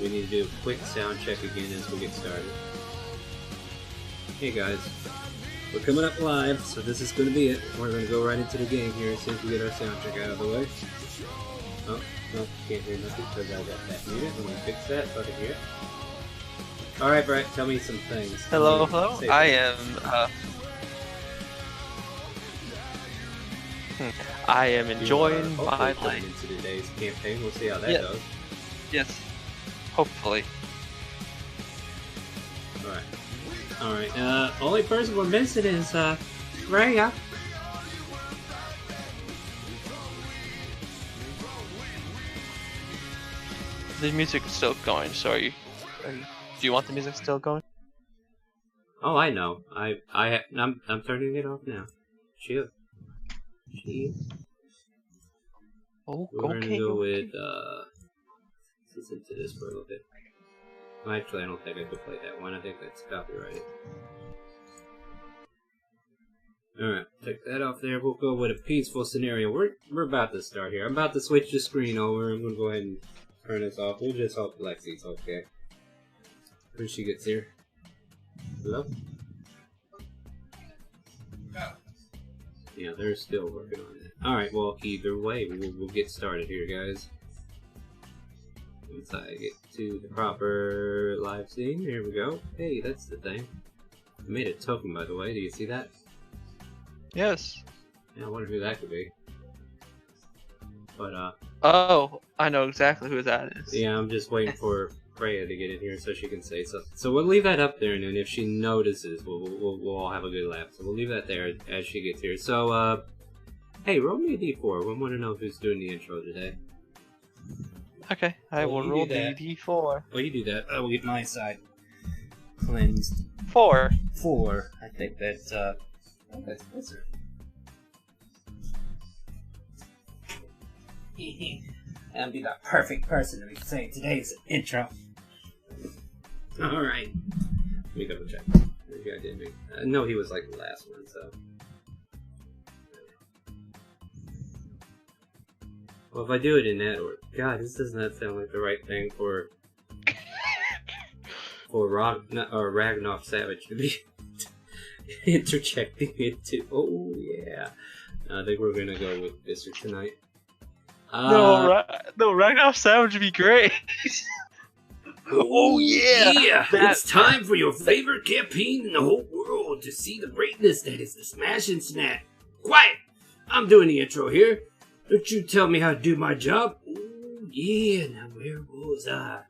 we need to do a quick sound check again as we get started. Hey guys, we're coming up live, so this is going to be it. We're going to go right into the game here as soon as we get our sound check out of the way. Oh, no, can't hear nothing because I got that muted. Let me fix that so I can hear it. Alright, Brett, tell me some things. Hello, hello. I am enjoying my life. Into today's campaign. We'll see how that goes. Yes. Hopefully. Alright, only person we're missing is, Freya. The music is still going, so do you want the music still going? Oh, I know. I'm turning it off now. Chill. Oh, we're gonna go with, let's listen to this for a little bit. Well, actually, I don't think I could play that one. I think that's copyrighted. Alright, take that off there. We'll go with a peaceful scenario. We're about to start here. I'm about to switch the screen over. I'm gonna go ahead and turn this off. We'll just hope Lexi's okay when she gets here. Hello? Yeah, they're still working on it. Alright, well, either way, we'll get started here, guys. Once I get to the proper live scene, here we go. Hey, that's the thing. I made a token, by the way. Do you see that? Yes. Yeah, I wonder who that could be. But, oh, I know exactly who that is. yeah, I'm just waiting for Freya to get in here so she can say something. So we'll leave that up there, and then if she notices, we'll all have a good laugh. So we'll leave that there as she gets here. So, hey, roll me a d4. We want to know who's doing the intro today. Okay, I will roll the d4. Well, you do that. I will get my side cleansed. 4. 4. I think that's closer. I'll be the perfect person to be saying today's intro. Alright. Let me double check. Maybe I did make. No, he was like the last one, so. Well, if I do it in that order. God, this does not sound like the right thing for Ragnar Savage to be interjecting into. Oh, yeah. I think we're gonna go with this tonight. No, Ragnar Savage would be great. Oh yeah! It's time for your favorite campaign in the whole world to see the greatness that is the Smash and Snack. Quiet! I'm doing the intro here. Don't you tell me how to do my job. Oh yeah, now where was I?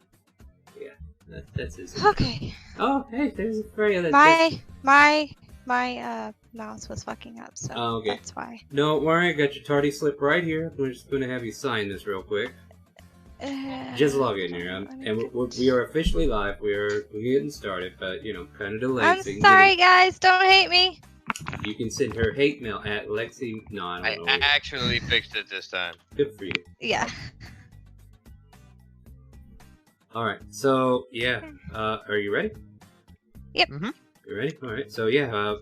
Yeah, that's his. Okay. Oh, hey, there's Freya. My mouse was fucking up, so that's why. Don't worry, I got your tardy slip right here. We're just going to have you sign this real quick. Just log in here, and we are officially live. We're getting started, but you know, kind of delayed. I'm sorry, guys. Don't hate me. You can send her hate mail at Lexi. No, I don't know. I actually fixed it this time. Good for you. Yeah. All right. So yeah, are you ready? Yep. Mm-hmm. You ready? All right. So yeah,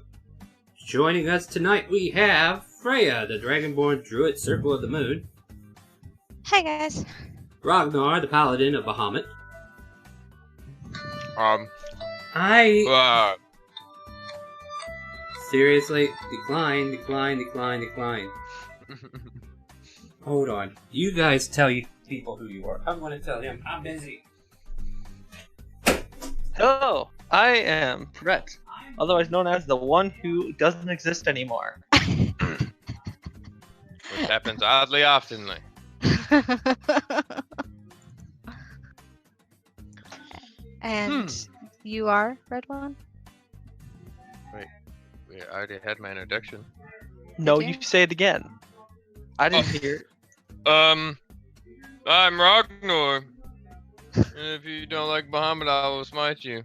joining us tonight we have Freya, the Dragonborn Druid Circle of the Moon. Hi guys. Ragnar, the Paladin of Bahamut. Seriously, decline. Hold on. You guys tell you people who you are. I'm gonna tell him. I'm busy. Hello, I am Brett, otherwise known as the one who doesn't exist anymore. Which happens oddly oftenly. And you are Red One? Wait, we already had my introduction. No, you say it again. I didn't hear it. I'm Ragnar. And if you don't like Bahamut, I will smite you.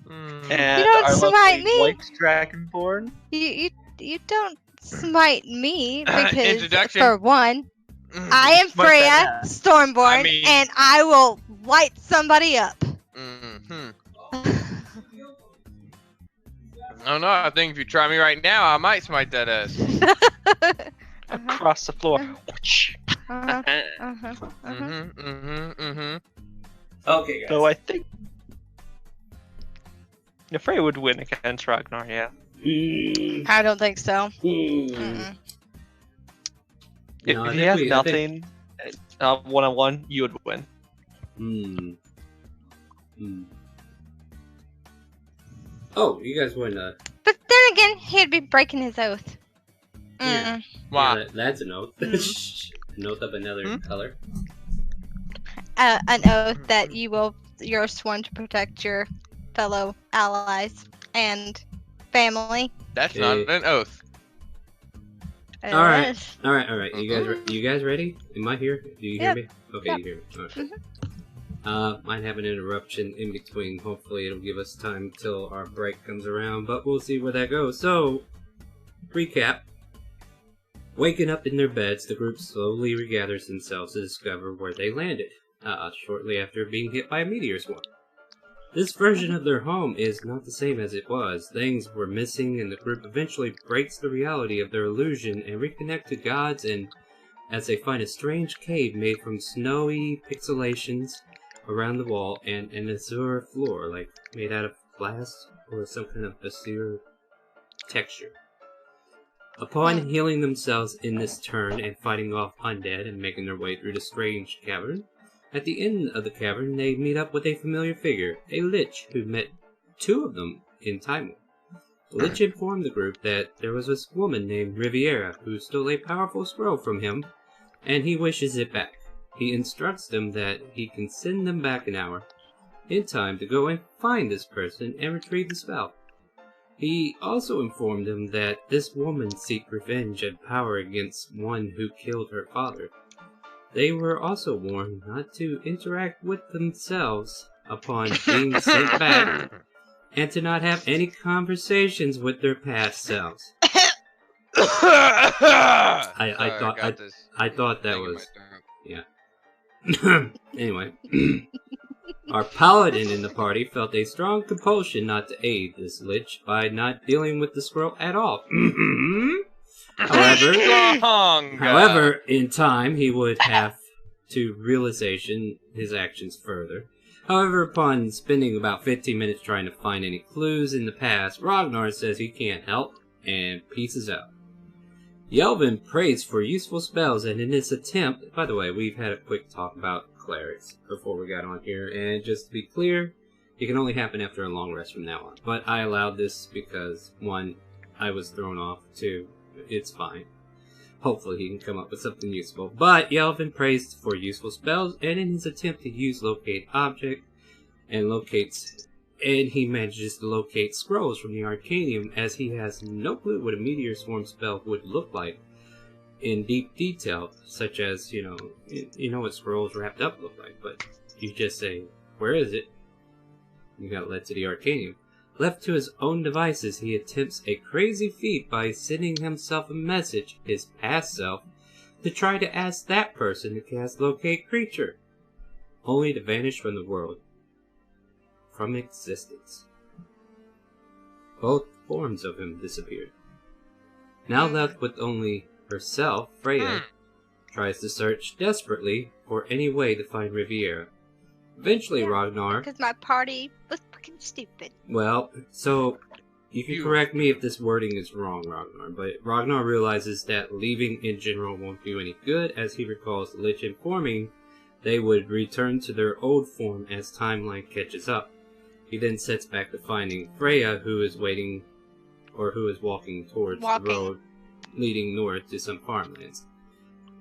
And you don't our smite me. White Dragonborn. You don't smite me because Introduction. for one, I am Smite Freya, that Stormborn, and I will light somebody up. I don't know. I think if you try me right now, I might smite that ass. Across the floor. Okay, guys. So I think Freya would win against Ragnar, yeah. I don't think so. No, If I he think has we- I think- nothing, one-on-one, you would win. Oh, you guys wouldn't. But then again, he'd be breaking his oath. Yeah. Wow. Yeah, that's an oath. An oath of another color. An oath that you're sworn to protect your fellow allies and family. That's not an oath. It All right. is. All right. You guys ready? Am I here? Do you hear Yep. me? Okay, Yep. you hear me. All right. Might have an interruption in between. Hopefully, it'll give us time till our break comes around, but we'll see where that goes. So, recap. Waking up in their beds, the group slowly regathers themselves to discover where they landed, shortly after being hit by a meteor swarm. This version of their home is not the same as it was. Things were missing, and the group eventually breaks the reality of their illusion and reconnect to gods, and as they find a strange cave made from snowy pixelations around the wall and an azure floor, like made out of glass or some kind of azure texture. Upon healing themselves in this turn and fighting off undead and making their way through the strange cavern, at the end of the cavern they meet up with a familiar figure, a lich who met two of them in Tynac. The lich informed the group that there was this woman named Riviera who stole a powerful scroll from him, and he wishes it back. He instructs them that he can send them back an hour in time to go and find this person and retrieve the spell. He also informed them that this woman seeks revenge and power against one who killed her father. They were also warned not to interact with themselves upon being sent back, and to not have any conversations with their past selves. I thought that was... Yeah. Anyway. Our paladin in the party felt a strong compulsion not to aid this lich by not dealing with the scroll at all. However, in time, he would have to realization his actions further. However, upon spending about 15 minutes trying to find any clues in the past, Ragnar says he can't help and pieces out. Yelvin prays for useful spells, and in this attempt, by the way, we've had a quick talk about clerics before we got on here, and just to be clear, it can only happen after a long rest from now on. But I allowed this because, one, I was thrown off, two, it's fine. Hopefully he can come up with something useful. But Yelvin prays for useful spells, and in his attempt to use locate object, and he manages to locate scrolls from the Arcanium, as he has no clue what a meteor swarm spell would look like in deep detail, such as, you know what scrolls wrapped up look like, but you just say, where is it? You got led to the Arcanium. Left to his own devices, he attempts a crazy feat by sending himself a message, his past self, to try to ask that person to cast Locate Creature, only to vanish from the world, from existence. Both forms of him disappeared. Now left with only herself, Freya tries to search desperately for any way to find Riviera. Eventually, Ragnar... Because my party was fucking stupid. Well, so, you can correct me if this wording is wrong, Ragnar, but Ragnar realizes that leaving in general won't do any good, as he recalls the Lich informing they would return to their old form as timeline catches up. He then sets back to finding Freya, who is walking towards the road leading north to some farmlands.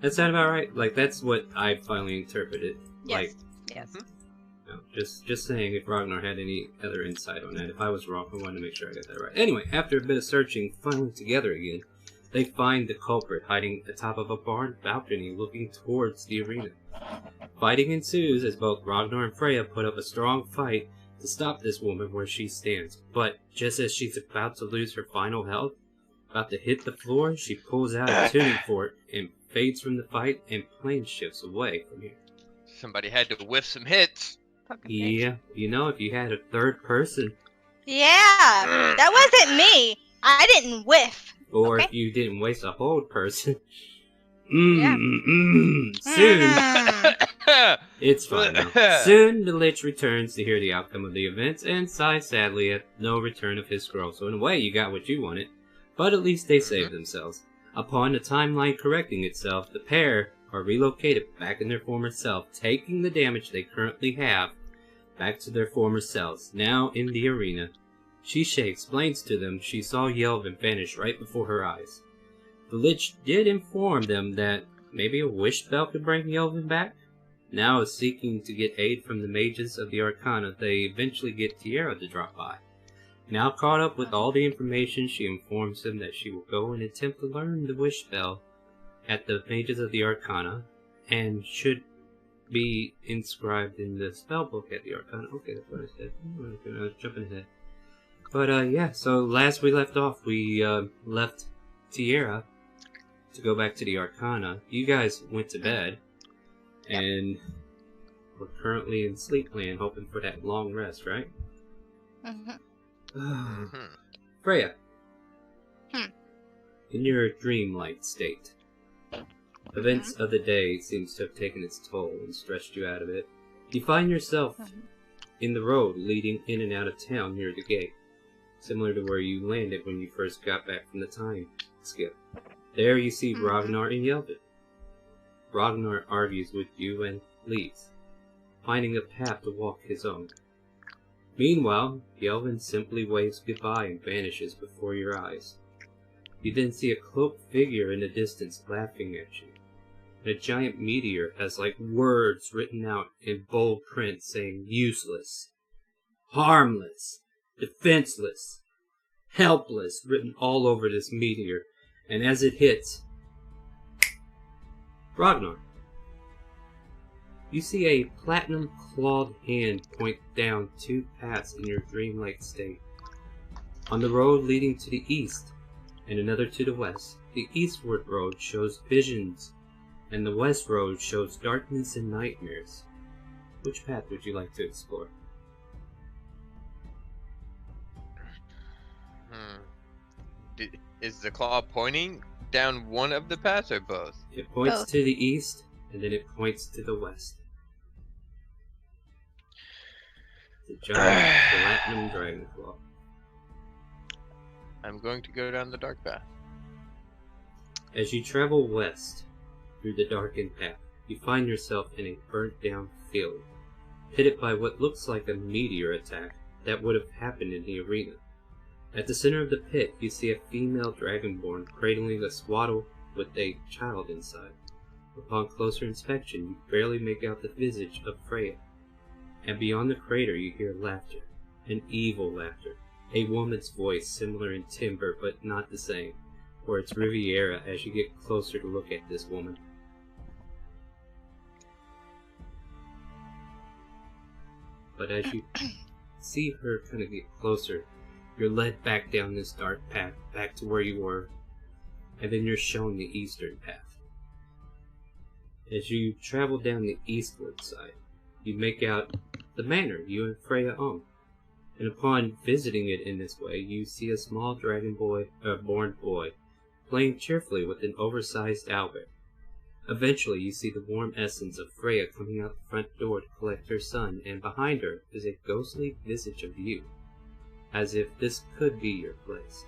That sound about right? Like, that's what I finally interpreted. Yes. Like, yes. No, just saying if Ragnar had any other insight on that. If I was wrong, I wanted to make sure I got that right. Anyway, after a bit of searching, finally together again, they find the culprit hiding atop of a barn balcony looking towards the arena. Fighting ensues as both Ragnar and Freya put up a strong fight to stop this woman where she stands. But just as she's about to lose her final health, about to hit the floor, she pulls out a tuning fork and fades from the fight, and plane shifts away from here. Somebody had to whiff some hits. Yeah, you know, if you had a third person. Yeah, that wasn't me. I didn't whiff. Or okay. if you didn't waste a whole person. Yeah. Soon. It's fine now. Soon, the Lich returns to hear the outcome of the events and sighs sadly at no return of his scroll. So in a way, you got what you wanted. But at least they saved themselves. Upon the timeline correcting itself, the pair are relocated back in their former self, taking the damage they currently have back to their former selves. Now in the arena, Shisha explains to them she saw Yelvin vanish right before her eyes. The Lich did inform them that maybe a wish spell could bring Yelvin back. Now seeking to get aid from the mages of the Arcana, they eventually get Tierra to drop by. Now caught up with all the information, she informs them that she will go and attempt to learn the wish spell at the mages of the Arcana, and should be inscribed in the spell book at the Arcana. Okay, that's what I said. I was jumping ahead. But yeah, so last we left off, we left Tierra to go back to the Arcana. You guys went to bed, and we're currently in Sleepland, hoping for that long rest, right? Freya, in your dreamlike state, events of the day seems to have taken its toll and stretched you out of it. You find yourself in the road leading in and out of town near the gate, similar to where you landed when you first got back from the time skip. There you see Ragnar and Yelvin. Ragnar argues with you and leaves, finding a path to walk his own. Meanwhile, Yelvin simply waves goodbye and vanishes before your eyes. You then see a cloaked figure in the distance laughing at you. And a giant meteor has like words written out in bold print saying useless, harmless, defenseless, helpless, written all over this meteor. And as it hits, Ragnar, you see a platinum-clawed hand point down 2 paths in your dreamlike state. On the road leading to the east, and another to the west, the eastward road shows visions, and the west road shows darkness and nightmares. Which path would you like to explore? Is the claw pointing down one of the paths or both? It points to the east, and then it points to the west. The giant platinum dragon claw. I'm going to go down the dark path. As you travel west through the darkened path, you find yourself in a burnt-down field, hit by what looks like a meteor attack that would have happened in the arena. At the center of the pit, you see a female dragonborn cradling a swaddle with a child inside. Upon closer inspection, you barely make out the visage of Freya. And beyond the crater, you hear laughter, an evil laughter, a woman's voice similar in timbre but not the same, or it's Riviera as you get closer to look at this woman. But as you see her kind of get closer, you're led back down this dark path, back to where you were, and then you're shown the eastern path. As you travel down the eastward side, you make out the manor you and Freya own, and upon visiting it in this way, you see a small born boy playing cheerfully with an oversized owlbear. Eventually, you see the warm essence of Freya coming out the front door to collect her son, and behind her is a ghostly visage of you, as if this could be your place.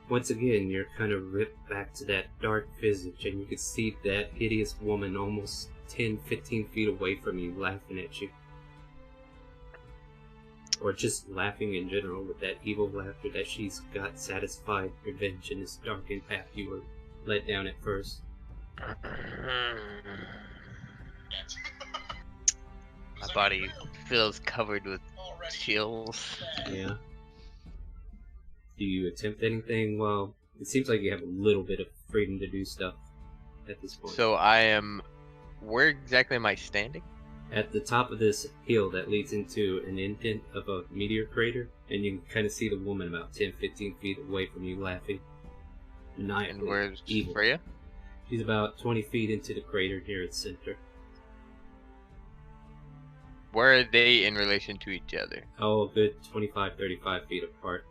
Once again, you're kind of ripped back to that dark visage, and you can see that hideous woman almost 10-15 feet away from you, laughing at you. Or just laughing in general with that evil laughter that she's got satisfied revenge in this darkened path you were let down at first. My body feels covered with chills. Yeah. Do you attempt anything? Well, it seems like you have a little bit of freedom to do stuff at this point. So I am... Where exactly am I standing? At the top of this hill that leads into an indent of a meteor crater, and you can kind of see the woman about 10-15 feet away from you laughing. And where's evil. Freya? She's about 20 feet into the crater near its center. Where are they in relation to each other? Oh, a good 25-35 feet apart.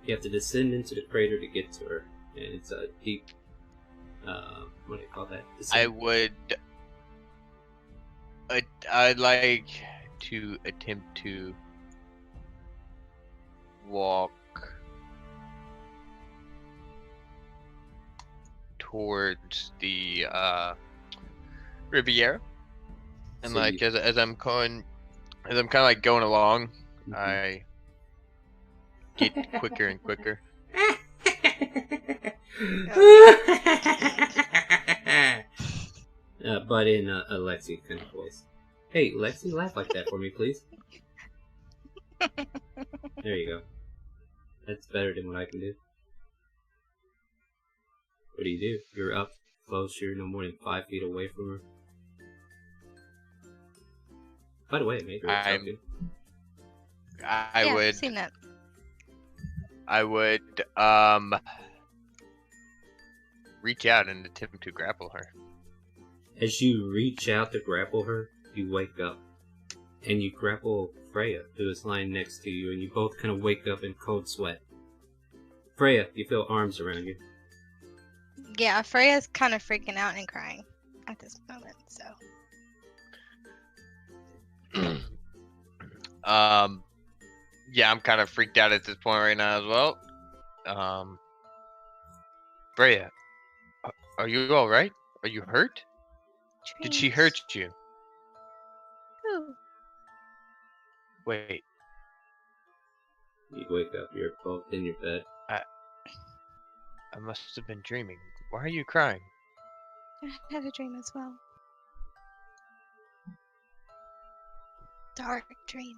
You have to descend into the crater to get to her, and it's a deep what do you call that? I would. I'd like to attempt to walk towards the Riviera, and So like as I'm kind of like going along, I get quicker and quicker. But in a Lexi kind of voice. Hey, Lexi, laugh like that for me, please. There you go. That's better than what I can do. What do? You're up close. You're no more than 5 feet away from her. By the way, maybe I Yeah, would. I've seen that. I would reach out and attempt to grapple her. As you reach out to grapple her, you wake up. And you grapple Freya, who is lying next to you, and you both kind of wake up in cold sweat. Freya, you feel arms around you. Yeah, Freya's kind of freaking out and crying at this moment, so. Yeah, I'm kind of freaked out at this point right now as well. Freya, are you all right? Are you hurt? Did she hurt you? Ooh. Wait, You wake up, you're both in your bed. I must have been dreaming. Why are you crying? I had a dream as well. Dark dream.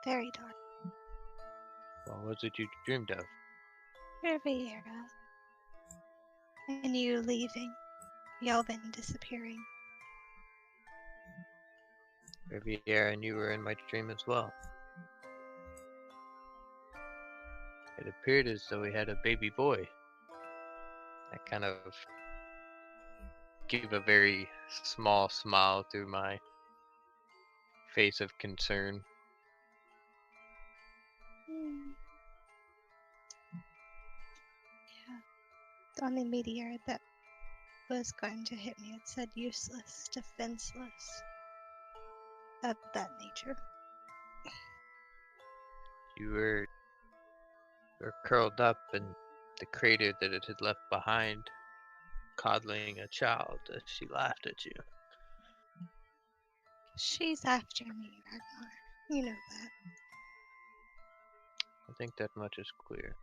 Very dark. What was it you dreamed of? Riviera. And you leaving. Yelvin disappearing. Riviera, and you were in my dream as well. It appeared as though we had a baby boy. I kind of gave a very small smile through my face of concern. Yeah. The only meteor that was going to hit me, it said useless, defenseless. Of that nature. You were curled up in the crater that it had left behind, coddling a child as she laughed at you. She's after me, Ragnar. You know that. I think that much is clear.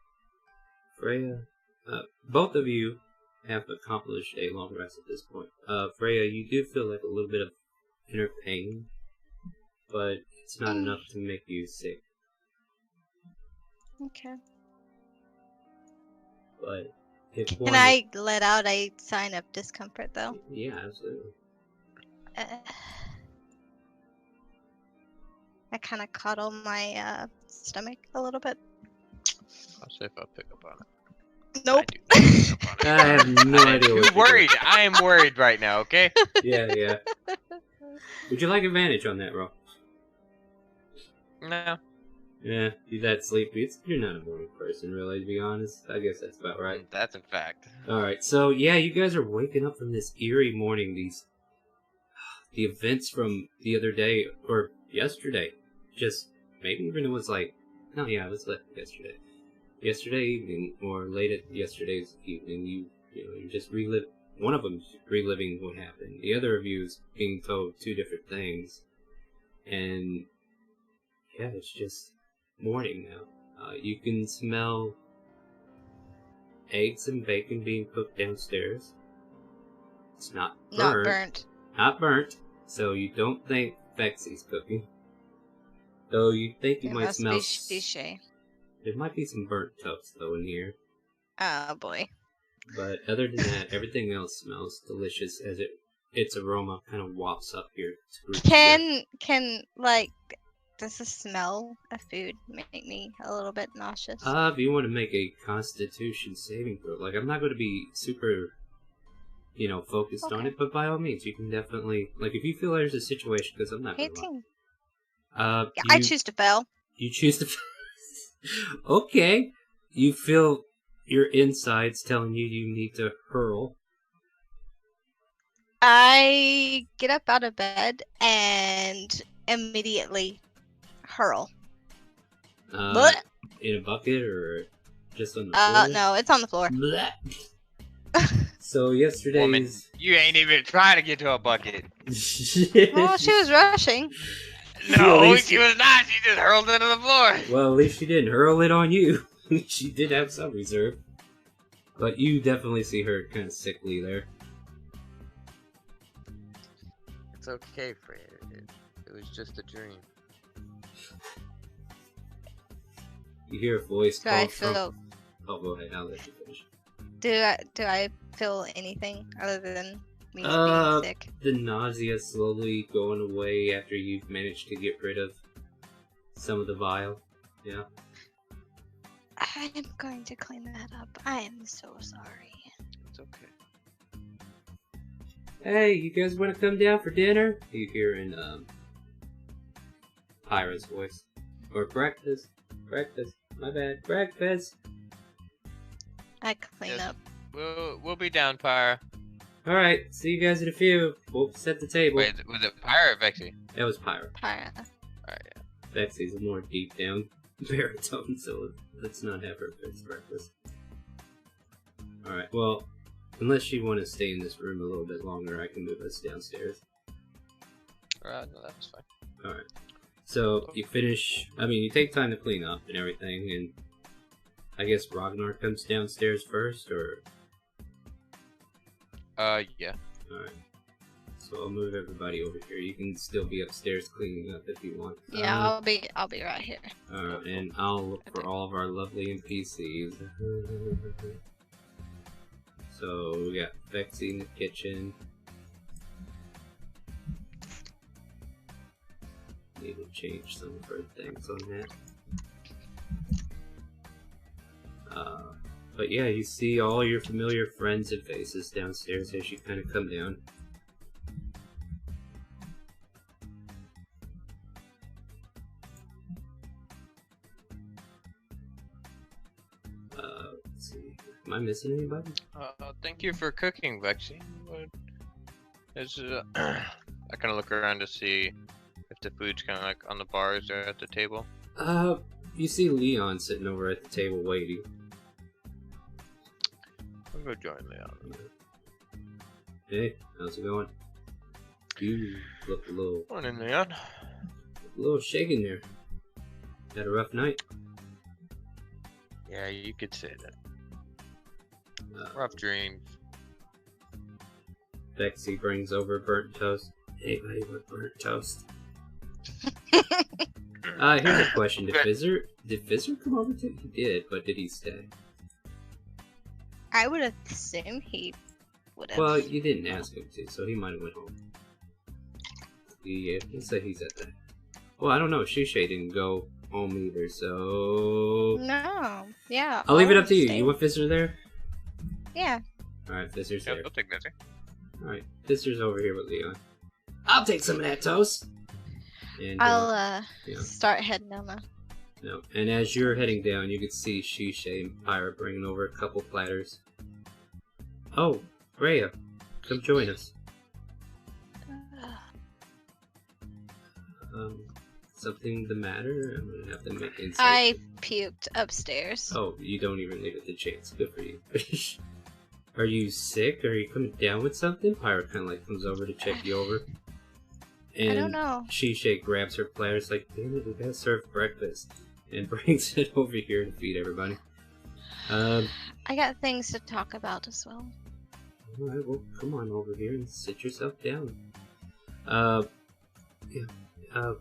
Freya, both of you have accomplished a long rest at this point. Freya, you do feel like a little bit of inner pain, but it's not enough to make you sick. Okay. But if Can I let out a sign of discomfort, though? Yeah, absolutely. I kind of coddle my stomach a little bit. I'll see if I'll pick up on it. Nope. I have no idea. You're worried. I am worried right now, okay? Yeah. Would you like advantage on that roll? No. Yeah, you're that sleepy. You're not a morning person, really, to be honest. I guess that's about right. That's a fact. Alright, so yeah, you guys are waking up from this eerie morning. The events from the other day, or yesterday, just maybe even it was like, no, yeah, it was like yesterday. Yesterday evening, or late at yesterday's evening, you just one of them's reliving what happened. The other of you is being told two different things. And yeah, it's just morning now. You can smell eggs and bacon being cooked downstairs. It's not burnt. Not burnt. So you don't think Bexy's cooking. Though you think you might smell... There might be some burnt toast, though, in here. Oh, boy. But other than that, everything else smells delicious as its aroma kind of wafts up here. Does the smell of food make me a little bit nauseous? If you want to make a Constitution saving throw, I'm not going to be super, focused on it, but by all means, you can definitely, if you feel there's a situation, because I'm not going to 18. Yeah, I choose to fail. You choose to fail. Okay. You feel your insides telling you need to hurl I get up out of bed and immediately hurl. Blech. In a bucket or just on the floor? No, it's on the floor. Blech. So yesterday's... Woman, you ain't even trying to get to a bucket. Well, she was rushing. No, At least- she was not. She just hurled it to the floor. Well, at least she didn't hurl it on you. She did have some reserve. But you definitely see her kind of sickly there. It's okay, Fred. It was just a dream. You hear a voice Do I call from... feel? Oh, go ahead. I'll let you finish. Do I feel anything other than me Uh, being sick? The nausea slowly going away after you've managed to get rid of some of the vial. Yeah. I am going to clean that up. I am so sorry. It's okay. Hey, you guys want to come down for dinner? You hear in Pyra's voice. Or breakfast. Breakfast. My bad. Breakfast. I clean Yes. up. We'll be down, Pyre. Alright, see you guys in a few. We'll set the table. Wait, was it Pyre or Vexy? That was Pyra. Pyra. Alright, yeah. Bexy's a more deep down baritone, so let's not have her fix breakfast. Alright, well, unless you want to stay in this room a little bit longer, I can move us downstairs. No, that was fine. Alright. So, you finish, you take time to clean up and everything, and I guess Ragnar comes downstairs first, or... Yeah. Alright. So I'll move everybody over here. You can still be upstairs cleaning up if you want. Yeah, I'll be right here. Alright, and I'll look for all of our lovely NPCs. So we got Vexy in the kitchen. Need to change some of her things on that. But yeah, you see all your familiar friends and faces downstairs as you kind of come down. Let's see. Am I missing anybody? Thank you for cooking, Vexy. I kind of look around to see if the food's kind of like on the bars or at the table. You see Leon sitting over at the table waiting. I'll go join Leon. Hey, how's it going? You look a Morning, Leon. little shaken there. Had a rough night? Yeah, you could say that. Rough dreams. Bexy brings over burnt toast. Hey, buddy, what burnt toast? Here's a question. Did Fizzer come over to? He did, but did he stay? I would assume he would have. Well, you didn't ask him to, so he might have went home. Yeah, he said he's at that. Well, I don't know. Shisha didn't go home either, so... No. Yeah. I'll leave it up to you. stay. You want Fizzler there? Yeah. Alright, Fizzler's Yep, there. I'll take Vexy. Alright, Fizzler's over here with Leon. I'll take some of that toast! And, I'll yeah. start heading down the. No. And as you're heading down, you can see Shisha and Pyra bringing over a couple platters. Oh, Rhea, come join us. Something the matter? I'm gonna have to make insight. I puked upstairs. Oh, you don't even leave it the chance. Good for you. Are you sick? Are you coming down with something? Pyra kind of like comes over to check you over. And I don't know. Shisha grabs her platter. It's like, damn it, we gotta serve breakfast. And brings it over here to feed everybody. I got things to talk about as well. Alright, well, come on over here and sit yourself down. Yeah.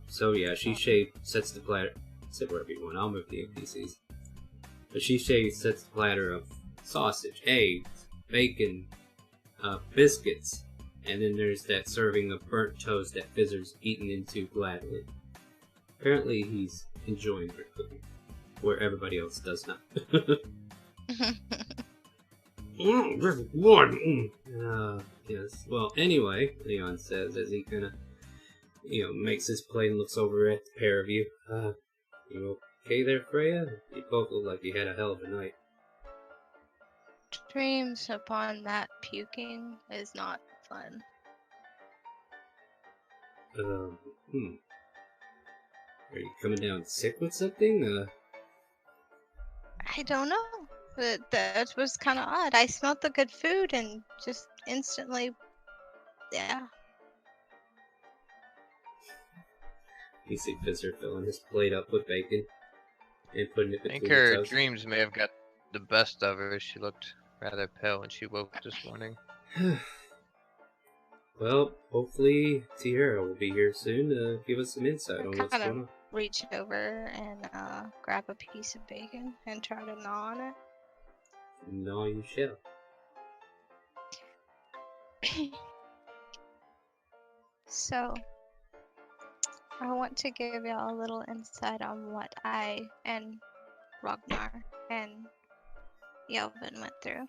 So yeah, Shisha sets the platter. Sit wherever you want. I'll move the NPCs. But Shisha sets the platter of sausage, eggs, bacon, biscuits, and then there's that serving of burnt toast that Fizzer's eaten into gladly. Apparently, he's enjoying her cooking, where everybody else does not. This is good. Yes. Well, anyway, Leon says as he kind of, makes his plate and looks over at the pair of you. You okay there, Freya? You both look like you had a hell of a night. Dreams upon that puking is not fun. Hmm. Are you coming down sick with something? I don't know. That was kind of odd. I smelled the good food and just instantly, yeah. You see Fizzer filling his plate up with bacon and putting it I think between the her toast. dreams may have got the best of her. She looked rather pale when she woke this morning. Well, hopefully Tierra will be here soon to give us some insight I on what's kind of going on. reach over and grab a piece of bacon and try to gnaw on No, you shall. it. So, I want to give y'all a little insight on what I and Ragnar and Yelvin went through.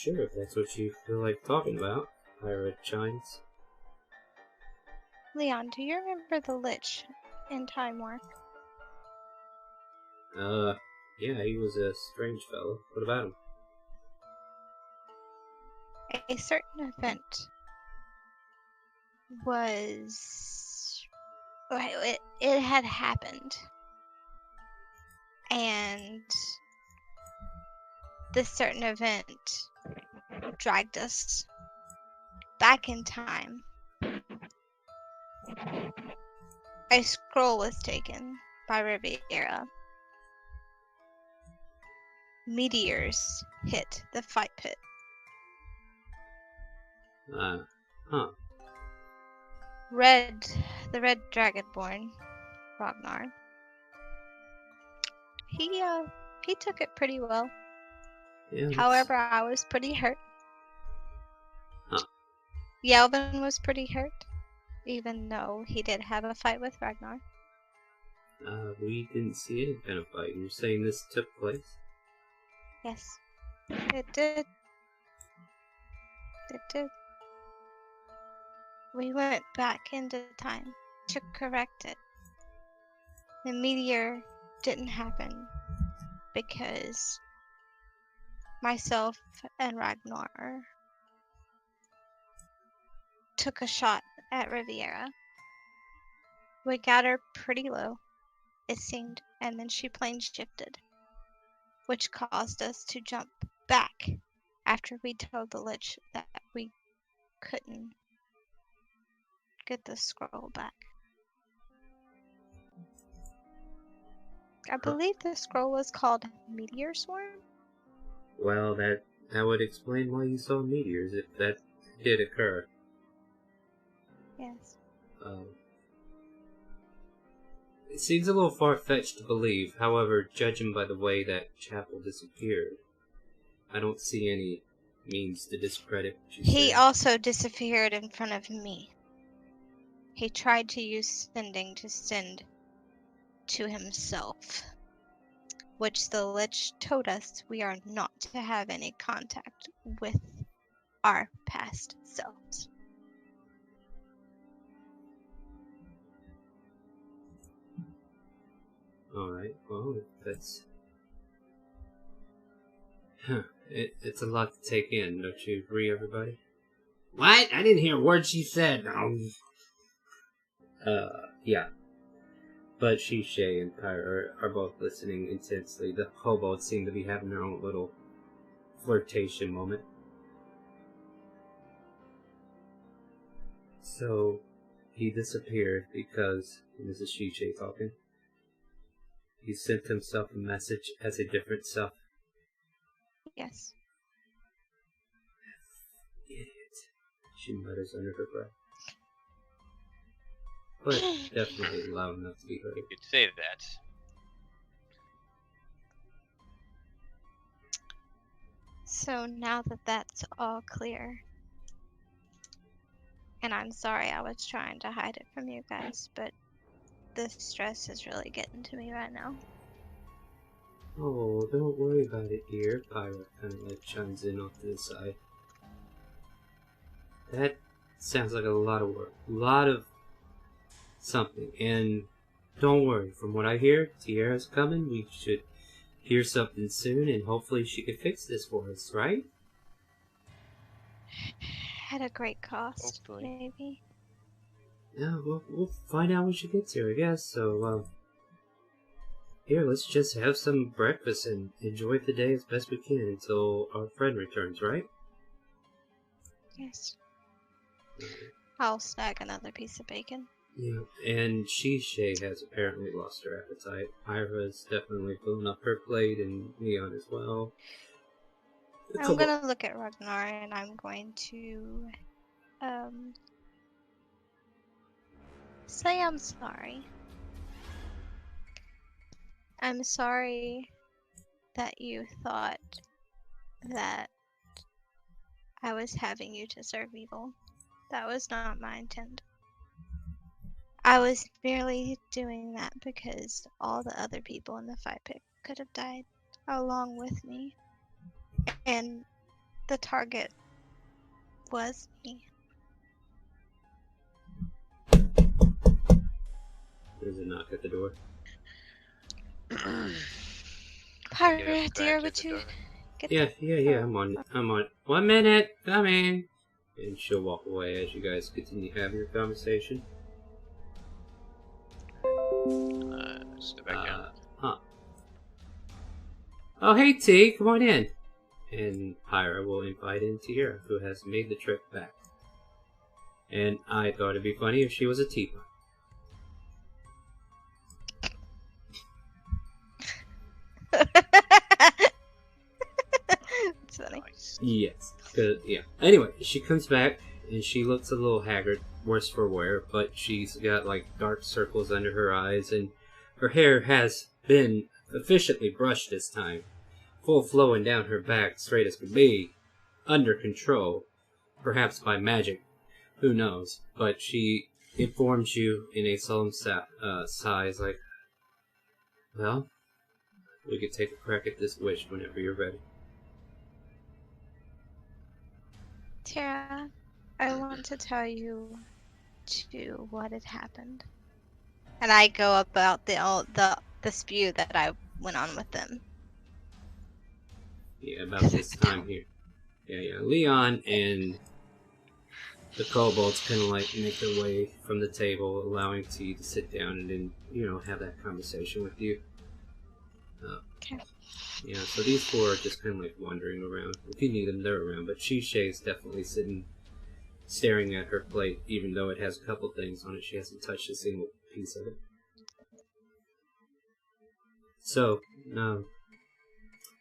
Sure, if that's what you feel like talking about. Pirate Chines. Leon, do you remember the Lich in Time War? Yeah, he was a strange fellow. What about him? A certain event was... It had happened. And this certain event dragged us back in time. A scroll was taken by Riviera. Meteors hit the fight pit. Huh. The red dragonborn, Ragnar. He took it pretty well. Yeah, However, I was pretty hurt. Huh. Yelvin was pretty hurt, even though he did have a fight with Ragnar. We didn't see any kind of fight. You're saying this took place? Yes, it did. It did. We went back into time to correct it. The meteor didn't happen because myself and Ragnar took a shot at Riviera. We got her pretty low, it seemed, and then she plane shifted, which caused us to jump back after we told the Lich that we couldn't get the scroll back. I believe the scroll was called Meteor Swarm? Well, that would explain why you saw meteors, if that did occur. Yes. It seems a little far-fetched to believe, however, judging by the way that chapel disappeared, I don't see any means to discredit what you He said. also disappeared in front of me. He tried to use sending to send to himself, which the Lich told us we are not to have any contact with our past selves. Alright, well, that's... It's a lot to take in, don't you agree, everybody? What? I didn't hear a word she said. Yeah. But Shishay and Pyre are both listening intensely. The hobos seem to be having their own little flirtation moment. So, he disappeared because, this is Shishay talking, he sent himself a message as a different self. Yes. Idiot, she mutters under her breath. But definitely loud enough to be heard. You could say that. So now that that's all clear, and I'm sorry I was trying to hide it from you guys, but the stress is really getting to me right now. Oh, don't worry about it, dear. Pyra kind of like chimes in off to the side. That sounds like a lot of work. A lot of something. And don't worry, from what I hear, Tierra's coming. We should hear something soon, and hopefully she can fix this for us, right? At a great cost, Hopefully. maybe. Yeah, we'll find out when she gets here, I guess. So, here, let's just have some breakfast and enjoy the day as best we can until our friend returns, right? Yes. I'll snag another piece of bacon. Yeah, and Shay has apparently lost her appetite. Ira's definitely filling up her plate, and Leon as well. I'm gonna look at Ragnar and I'm going to say I'm sorry. I'm sorry that you thought that I was having you to serve evil. That was not my intent. I was merely doing that because all the other people in the fight pit could have died along with me. And the target was me. There's a knock at the door. Pirate, dear, would you get Yeah, I'm on. 1 minute, come in. And she'll walk away as you guys continue to have your conversation. Step back down. Oh, hey T, come on in. And Pyra will invite in Tierra, who has made the trip back. And I thought it'd be funny if she was a teapot. It's funny. Yes. Yeah. Anyway, she comes back and she looks a little haggard, worse for wear, but she's got like dark circles under her eyes and her hair has been efficiently brushed this time. Full flowing down her back, straight as could be. Under control. Perhaps by magic. Who knows? But she informs you in a solemn sighs like, well, we could take a crack at this wish whenever you're ready. Tara, I want to tell you what had happened. And I go about the spew that I went on with them. Yeah, about this time here. Yeah. Leon and the kobolds kind of like make their way from the table, allowing T to sit down and then, have that conversation with you. Okay. Yeah, so these four are just kind of like wandering around. If you need them, they're around. But Shay's definitely sitting, staring at her plate, even though it has a couple things on it. She hasn't touched a single piece of it. So,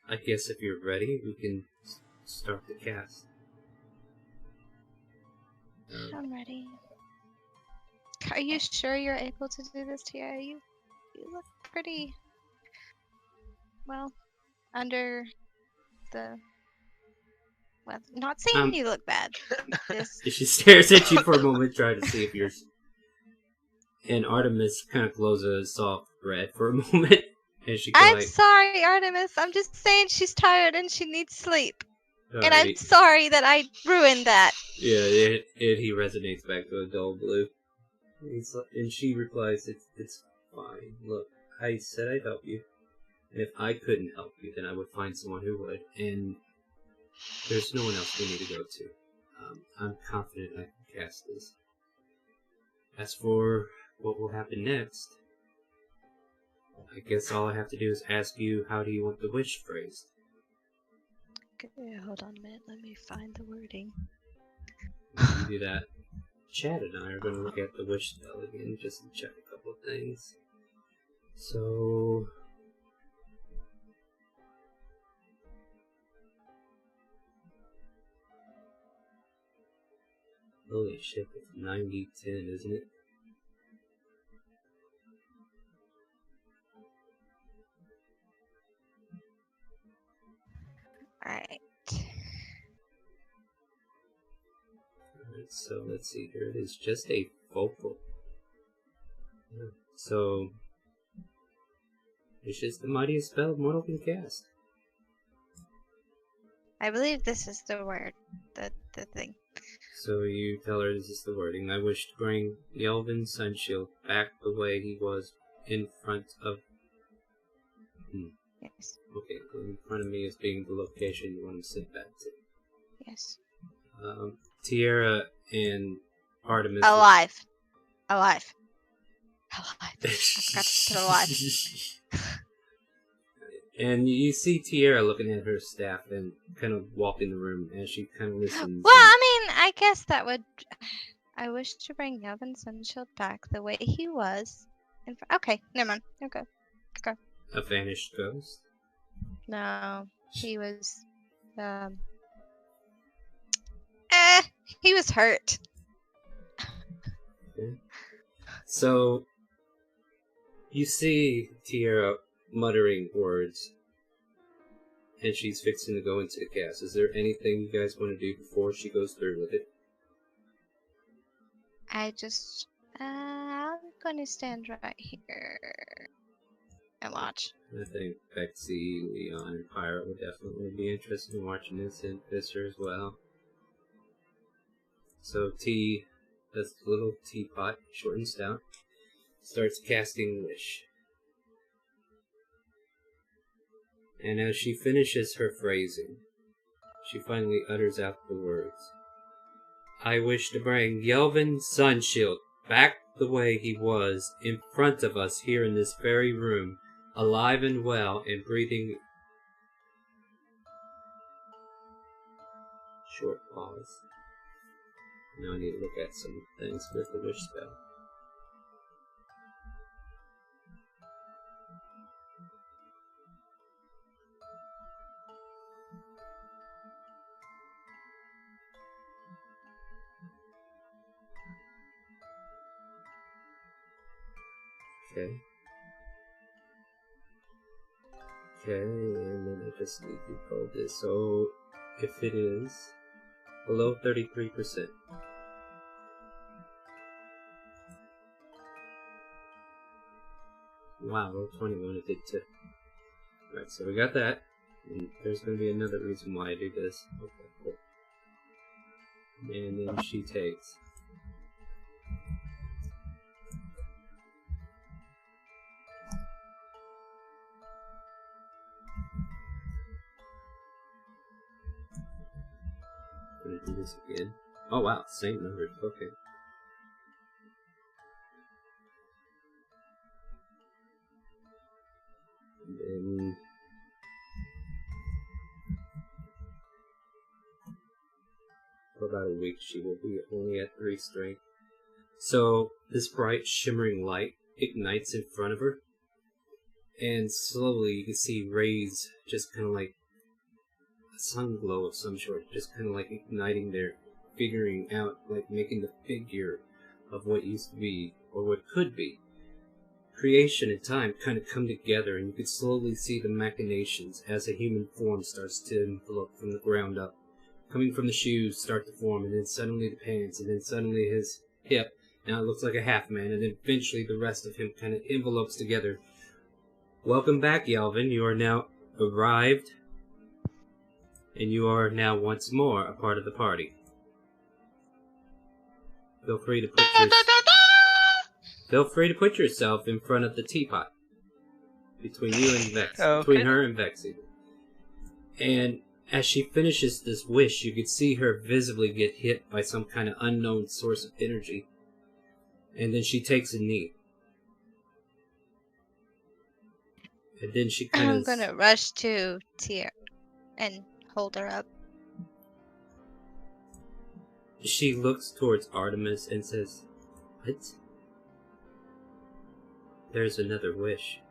I guess if you're ready, we can start the cast. I'm ready. Are you sure you're able to do this, Tara? You look pretty well under the. Well, not saying you look bad. She stares at you for a moment, trying to see if you're. And Artemis kind of glows a soft red for a moment, and she. I'm sorry, Artemis. I'm just saying she's tired and she needs sleep. And I'm sorry that I ruined that. Yeah, he resonates back to a dull blue. And she replies, it's fine. Look, I said I'd help you. And if I couldn't help you, then I would find someone who would. And there's no one else we need to go to. I'm confident I can cast this. As for what will happen next, I guess all I have to do is ask you, how do you want the wish phrased? Okay, hold on a minute. Let me find the wording. You do that. Chad and I are going to look at the wish spell again, just to check a couple of things. So, holy shit, it's 90-10, isn't it? Alright. Alright, so let's see here. It is just a vocal. So, it's just the mightiest spell mortal can cast. I believe this is the word. The thing. So you tell her this is the wording. I wish to bring the elven sunshield back the way he was in front of... Yes. Okay, in front of me is being the location you want him sent back to. Yes. Tierra and Artemis... Alive. Alive. Alive. I forgot to put alive. And you see Tierra looking at her staff and kind of walking the room as she kind of listens. Well, I mean, I guess that would. I wish to bring Yelvin Sunshield back the way he was. Okay, never mind. Okay. A vanished ghost? No, he was. He was hurt. Okay. So, you see Tierra muttering words, and she's fixing to go into the cast. Is there anything you guys want to do before she goes through with it? I just. I'm gonna stand right here and watch. I think Bexy, Leon, and Pyra would definitely be interested in watching this, and Visser as well. So T, this little teapot, short and stout, starts casting Wish. And as she finishes her phrasing, she finally utters out the words. I wish to bring Yelvin Sunshield back the way he was in front of us here in this very room, alive and well and breathing. Short pause. Now I need to look at some things with the wish spell. Okay. Okay, and then I just need to code this. So, if it is below 33%. Wow, roll 21, it did too. Right, so we got that. And there's going to be another reason why I do this. Okay, cool. And then she takes. I'm going to do this again. Oh wow, same numbers. Okay. And then for about a week she will be only at 3 strength. So this bright shimmering light ignites in front of her, and slowly you can see rays just kind of like a sun glow of some sort, just kind of like igniting there, figuring out, like making the figure of what used to be or what could be. Creation and time kind of come together, and you can slowly see the machinations as a human form starts to envelop from the ground up. Coming from the shoes start to form, and then suddenly the pants, and then suddenly his hip. Now it looks like a half man, and then eventually the rest of him kind of envelopes together. Welcome back, Yelvin. You are now arrived, and you are now once more a part of the party. Feel free to put yourself in front of the teapot between you and Vex, between her and Vexy. And as she finishes this wish, you can see her visibly get hit by some kind of unknown source of energy. And then she takes a knee. And then she kind of... I'm gonna rush to Tia and hold her up. She looks towards Artemis and says, "What? There's another wish."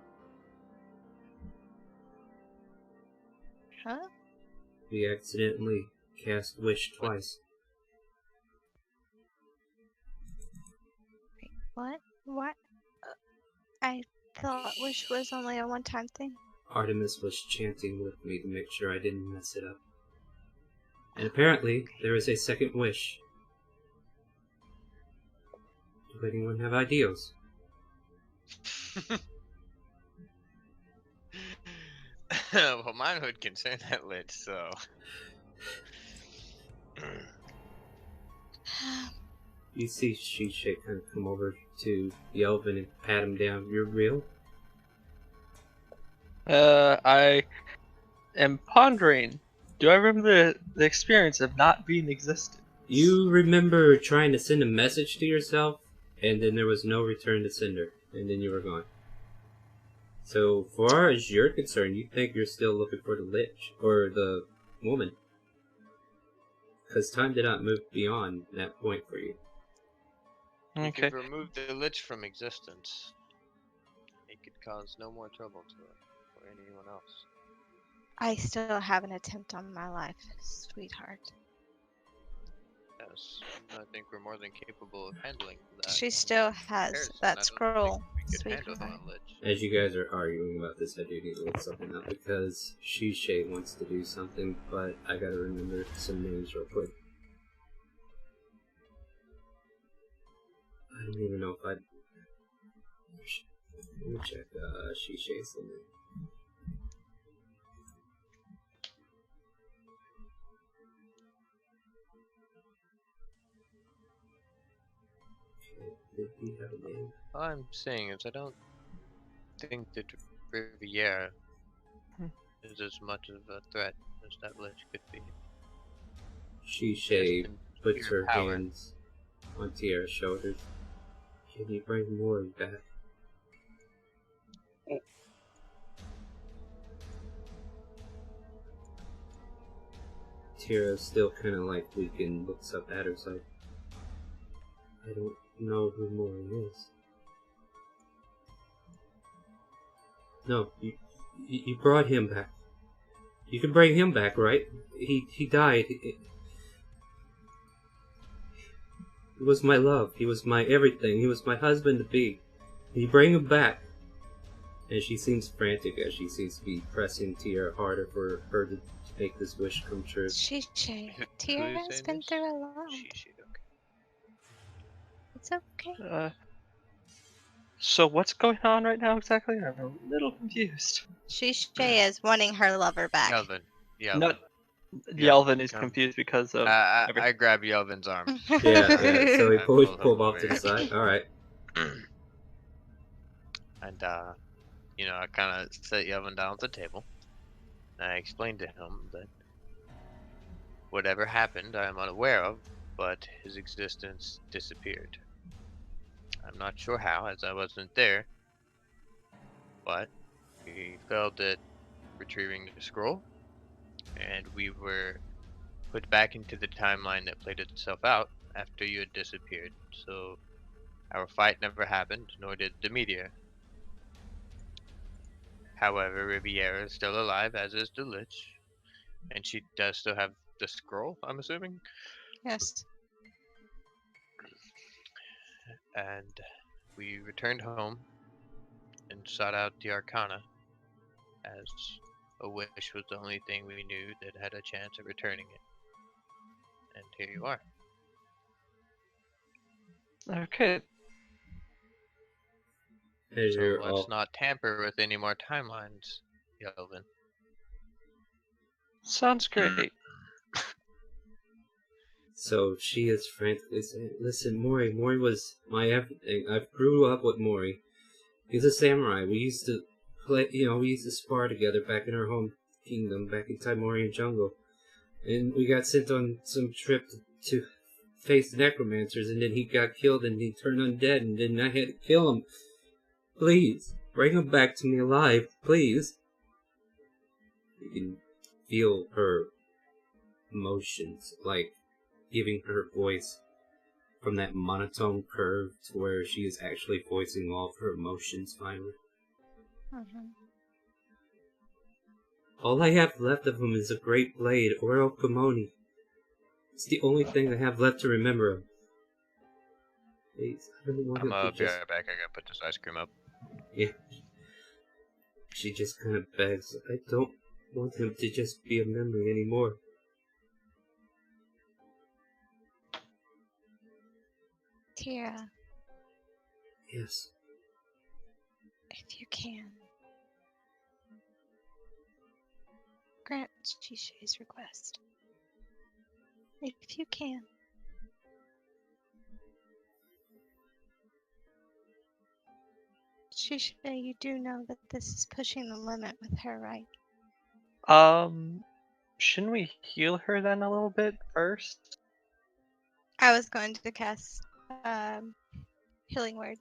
Huh? We accidentally cast wish twice. Wait, what? What? I thought wish was only a one-time thing. Artemis was chanting with me to make sure I didn't mess it up. And apparently, there is a second wish. Do anyone have ideas? Well, mine would concern that lich, so. You see Shisha kind of come over to Yelvin and pat him down. You're real? I am pondering. Do I remember the experience of not being existent? You remember trying to send a message to yourself and then there was no return to sender, and then you were gone. So, far as you're concerned, you think you're still looking for the lich, or the woman. Because time did not move beyond that point for you. He Okay. could remove the lich from existence. It could cause no more trouble to her or anyone else. I still have an attempt on my life, sweetheart. Yes, I think we're more than capable of handling that. She still has Harrison, I that don't scroll, think we could handle sweetheart. a lich. As you guys are arguing about this, I do need to look something up because Shishay wants to do something, but I gotta remember some names real quick. I don't even know if I'd... Let me check Shishay's name. Did he have a name? All I'm saying is I don't think that Riviera is as much of a threat as that lich could be. Shishay Just in puts pure her power. hands on Tiara's shoulders. Can you bring Mori back? Tira's still kind of like weak and looks up at her like, I don't know who Mori is. No, you brought him back. You can bring him back, right? He died. He was my love. He was my everything. He was my husband to be. Can you bring him back? And she seems frantic as she seems to be pressing Tiara harder for her to make this wish come true. Shishay, Who Tira's is been this? through a lot. She, okay. It's okay. So what's going on right now exactly? I'm a little confused. Shishay is wanting her lover back. Yelvin. Not Yeah, Yelvin is come. confused because of I grab Yelvin's arm. Yeah, so he I pulled pulled him off to over the side. Alright. And, I kind of set Yelvin down at the table. I explained to him that whatever happened I am unaware of, but his existence disappeared. I'm not sure how, as I wasn't there, but he failed at retrieving the scroll, and we were put back into the timeline that played itself out after you had disappeared. So our fight never happened, nor did the meteor. However, Riviera is still alive, as is the Lich, and she does still have the scroll, I'm assuming. Yes. And we returned home and sought out the Arcana, as a wish was the only thing we knew that had a chance of returning it. And here you are. Okay. As So you're let's all... not tamper with any more timelines, Yelvin. Sounds great. So she is frantically saying, listen, Mori was my everything. I grew up with Mori. He's a samurai. We used to play, we used to spar together back in our home kingdom, back in Timorian jungle. And we got sent on some trip to face necromancers, and then he got killed and he turned undead, and then I had to kill him. Please, bring him back to me alive, please. You can feel her emotions, like giving her voice from that monotone curve to where she is actually voicing all of her emotions finally. Mhm. All I have left of him is a great blade, Oro Komoni. It's the only thing I have left to remember him. Please, I don't want I'm him gonna to be just... right back. I gotta put this ice cream up. Yeah. She just kind of begs, I don't want him to just be a memory anymore. Tira, Yes. if you can, grant Shishay's request. If you can. Shishay, you do know that this is pushing the limit with her, right? Shouldn't we heal her then a little bit first? I was going to cast Healing word.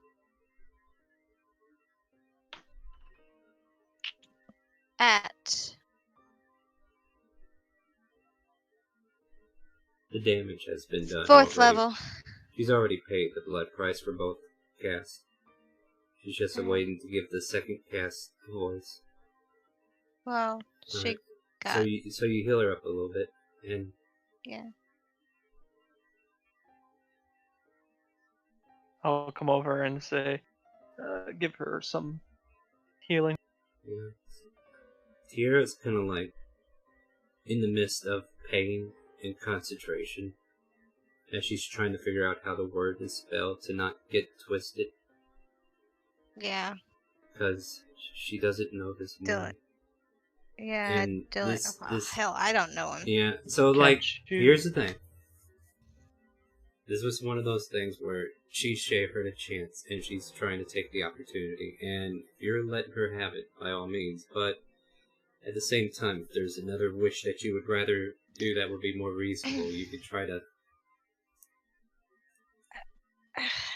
At The damage has been done. 4th already. level. She's already paid the blood price for both casts. She's just waiting to give the second cast a voice. Well, she Alright. got. So you heal her up a little bit, and Yeah. I'll come over and say, give her some healing. yeah. Tiara's kind of like in the midst of pain and concentration as she's trying to figure out how the word is spelled to not get twisted, Yeah. because she doesn't know this Dylan. name. Yeah, And Dylan. this Hell, I don't know him. yeah. So Can't like, you- here's the thing. This was one of those things where she's gave her a chance, and she's trying to take the opportunity, and you're letting her have it by all means. But at the same time, if there's another wish that you would rather do that would be more reasonable, you could try to.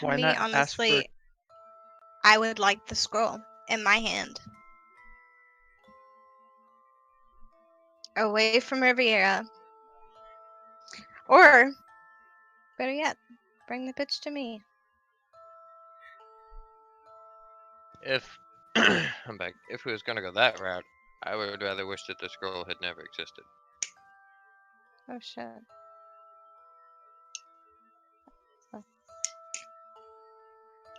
Why Me, not ask honestly, I would like the scroll in my hand. Away from Riviera. Or, better yet, bring the bitch to me. If I'm back, if we was gonna go that route, I would rather wish that the scroll had never existed. Oh shit.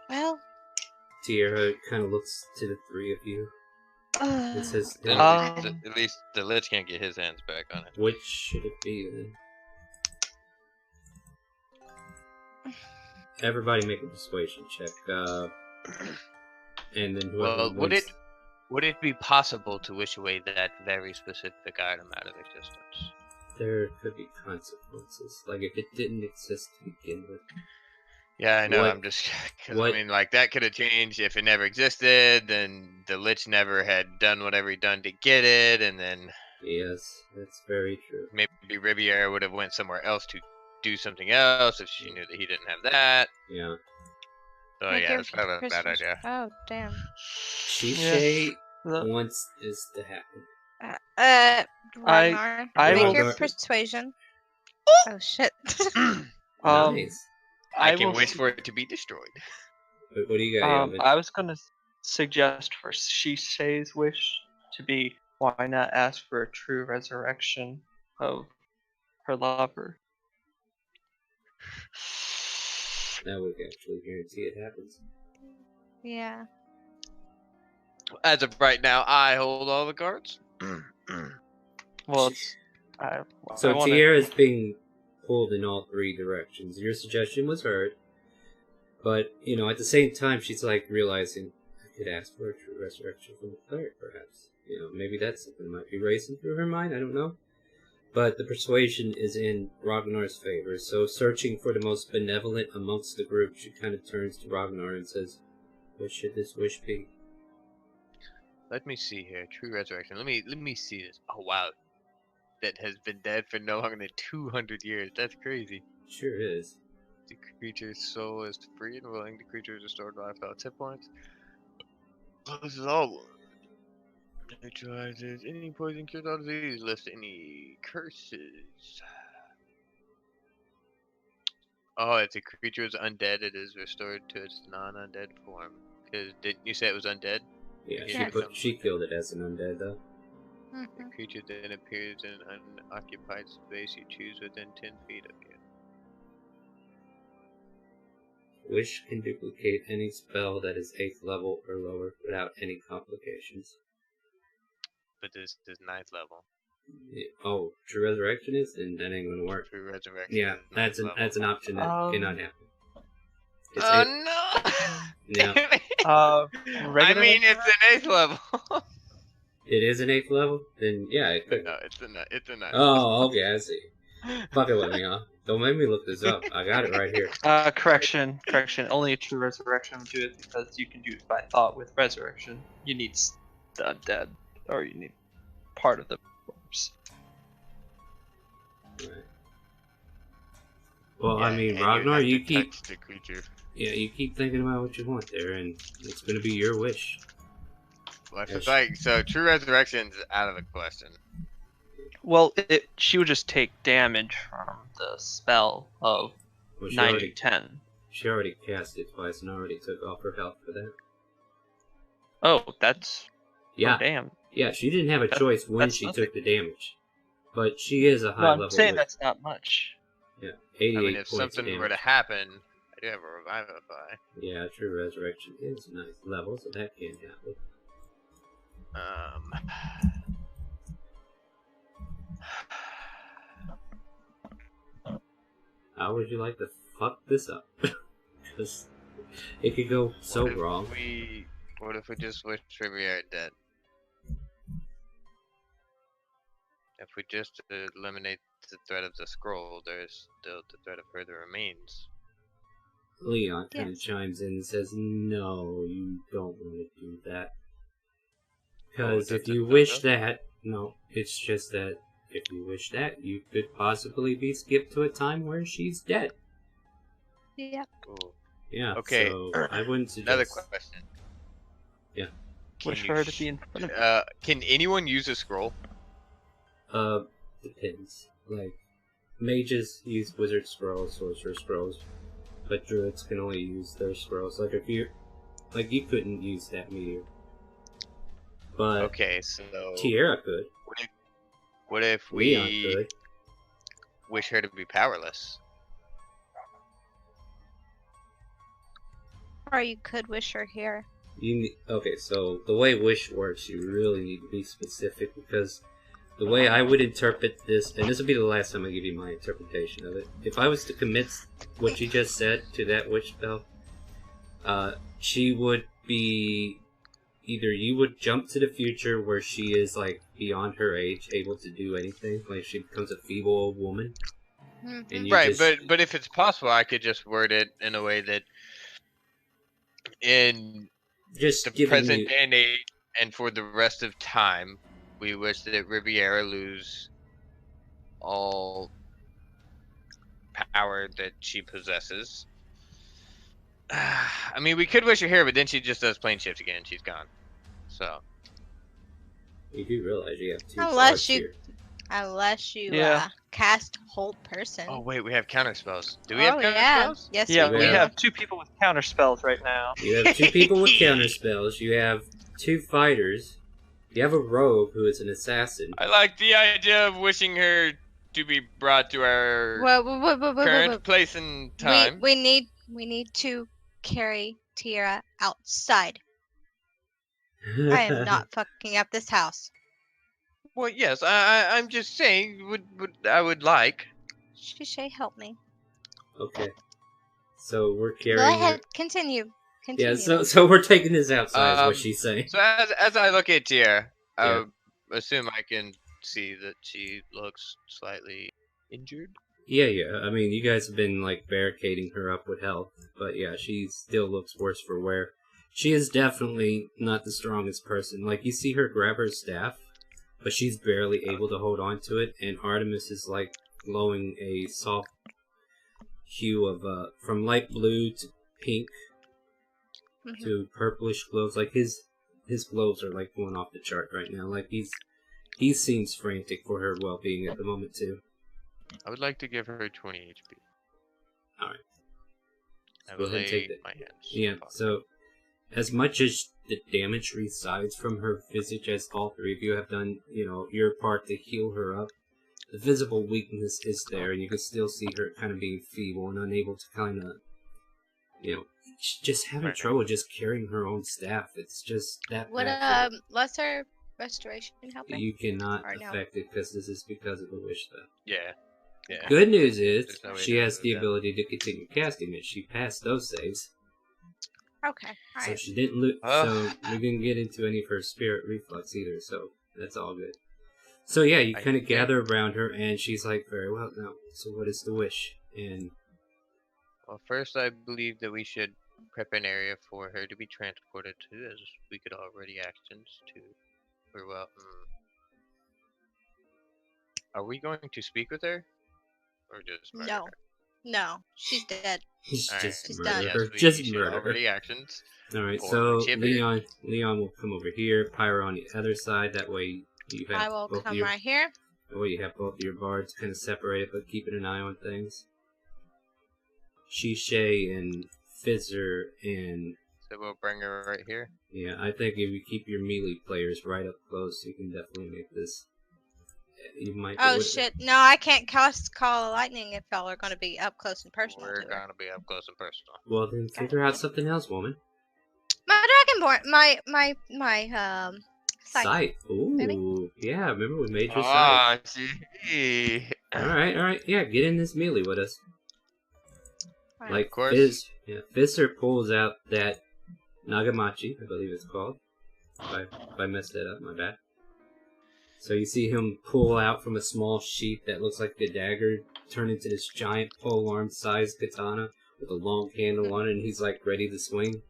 Well, Tiara kind of looks to the three of you and says, Then "Now, at least the Lich can't get his hands back on it. which should it be then?" Everybody make a persuasion check, and then whoever Well, wins. would it be possible to wish away that very specific item out of existence? There could be consequences, like if it didn't exist to begin with. Yeah, I know. What- I'm just because what- I mean, like that could have changed if it never existed. Then the Lich never had done whatever he done to get it, and then Yes, that's very true. maybe Riviera would have went somewhere else to do something else if she knew that he didn't have that. Yeah. So make yeah, your it's probably a bad persuasion- idea. Oh, damn. Shishay The- wants this to happen. Ragnar, I make will- your persuasion. Oh shit. Nice. I can will wish s- for it to be destroyed. What do you got, Yovan? I was gonna suggest for Shishay's wish to be, why not ask for a true resurrection of her lover? That would actually guarantee it happens. Yeah. As of right now, I hold all the cards. Well, it's, I So wanna, Tiara is being pulled in all three directions. Your suggestion was heard, but at the same time, she's like realizing I could ask for a true resurrection from the cleric, perhaps. Maybe that's something that might be racing through her mind. I don't know. But the persuasion is in Ragnar's favor, so searching for the most benevolent amongst the group, she kind of turns to Ragnar and says, "What should this wish be?" Let me see here. True resurrection. Let me see this. Oh wow, that has been dead for no longer than 200 years. That's crazy. Sure is. The creature's soul is free and willing. The creature is restored life without hit points. This is all. Neutralizes any poison, cures all disease, lifts any curses. Oh, if the creature is undead, it is restored to its non-undead form. Because didn't you say it was undead? Yeah, Yes. she killed it as an undead, though. The creature then appears in an unoccupied space you choose within 10 feet of you. Wish can duplicate any spell that is 8th level or lower without any complications. But this is 9th level. Oh, True Resurrection is? Then that ain't gonna work. True resurrection. Yeah, is 9th that's an level. option that cannot happen. It's Oh eighth- no! Yeah. Damn it. Uh, I regular mean, it's an 8th level. It is an 8th level? Then yeah, it could. No, it's a 9th. Oh, okay, I see. Fucking let me off. Don't make me look this up. I got it right here. correction. Only a true resurrection would do it because you can do it by thought with resurrection. You need the undead, or you need part of the corpse. Right. Well, Yeah, I mean, and you Ragnar, have you to keep touch the creature. you keep thinking about what you want there, and it's gonna be your wish. Well, I feel Yes. like so true resurrection's out of the question. Well, she would just take damage from the spell of Well, 90-10. she already cast it twice and already took off her health for that. Oh, that's... Yeah, Oh, damn. yeah, she didn't have a That- choice when that's she nothing. took the damage, but she is a No, high I'm level saying witch. that's not much. Yeah, I 88 mean, if points something of were to damage. happen, I do have a revivify. Yeah, true resurrection is a nice level, so that can't happen. How would you like to fuck this up? Because it could go so wrong. What if we just wish Riviera dead? If we just eliminate the threat of the scroll, there's still the threat of her that remains. Leon kind of Yes. chimes in and says, "No, you don't want to do that. Oh, Because if that's a you no-go? wish that, no, it's just that if you wish that, you could possibly be skipped to a time where she's dead." Yep. Ooh. Yeah, Okay. so I wouldn't suggest... Another question. Yeah. Wish for her to be in front of me. Can anyone use a scroll? Depends. Like, mages use wizard scrolls, sorcerer scrolls, but druids can only use their scrolls. Like, if you... Like, you couldn't use that meteor. But Okay, so Tierra could. what if Leon we could. wish her to be powerless? Or you could wish her here. Okay, so the way wish works, you really need to be specific, because the way I would interpret this, and this will be the last time I give you my interpretation of it. If I was to commit what you just said to that wish spell, she would be... Either you would jump to the future where she is, like, beyond her age, able to do anything, like she becomes a feeble old woman. Mm-hmm. And you Right, just... but if it's possible, I could just word it in a way that in just the giving present you... day and age, and for the rest of time, we wish that Riviera lose all power that she possesses. I mean, we could wish her here, but then she just does plane shift again and she's gone. So You do realize you have two Unless cards you- here. Unless you Yeah. cast hold person. oh wait, we have counter spells. Do we have counter yeah. spells? Yes, Yeah, we we do. have 2 people with counter spells right now. You have 2 people with counter spells. You have 2 fighters. You have a rogue who is an assassin. I like the idea of wishing her to be brought to our current place and time. We need to carry Tierra outside. I am not fucking up this house. Well, yes, I'm just saying. I would like. Shishay, help me. Okay. So we're Go carrying ahead, her. continue. Yeah, so we're taking this outside, is what Um, she's saying. So as I look at Tierra, Yeah. I assume I can see that she looks slightly injured. Yeah. I mean, you guys have been, like, barricading her up with health. But yeah, she still looks worse for wear. She is definitely not the strongest person. Like, you see her grab her staff, but she's barely able to hold on to it. And Artemis is, like, glowing a soft hue of, from light blue to pink Mhm. to purplish glows. Like, his glows are, like, going off the chart right now. Like, he seems frantic for her well-being at the moment, too. I would like to give her 20 HP. Alright. I Go will ahead and take lay that. my hands. Yeah, upon so as much as the damage resides from her visage, as all 3 of you have done, you know, your part to heal her up, the visible weakness is there, and you can still see her kind of being feeble and unable to kind of, you know, just having Right. trouble just carrying her own staff. It's just that Would bad for her. lesser restoration help her? You cannot or no? affect it because this is because of the wish spell. Yeah. Good news is There's no way she to has do the that. ability to continue casting it. She passed those saves. Okay, So alright. she didn't lose. Ugh. So we didn't get into any of her spirit reflux either. So that's all good. So yeah, you I kind of think- gather around her, and she's like, "Very well, now. So what is the wish?" And Well, first I believe that we should prep an area for her to be transported to, as we could already actions to. Or well, are we going to speak with her, or just murder No. her? No, she's dead. Just Alright. She's murder done. Yes, her. we Just should murder over her. the actions. Alright, Pull so the chip in. Leon will come over here. Pyro on the other side. That way you have I will both of come your right here. that way you have both of your bards kind of separated, but keeping an eye on things. Shishay and Fizzer and So we'll bring her right here. yeah, I think if you keep your melee players right up close, you can definitely make this. You might. Oh shit! No, I can't cast Call of Lightning if y'all are going to be up close and personal We're to her. gonna be up close and personal. Well, then figure out something else, woman. My Dragonborn, my sight. Sight. Ooh, Maybe? yeah. Remember we made your sight. Ah, see. All right. Yeah, get in this melee with us. Right. Like Of course. Fizzer pulls out that Nagamachi, I believe it's called. If I messed that up, my bad. So you see him pull out from a small sheath that looks like a dagger, turn into this giant polearm-sized katana with a long handle on it, and he's like ready to swing.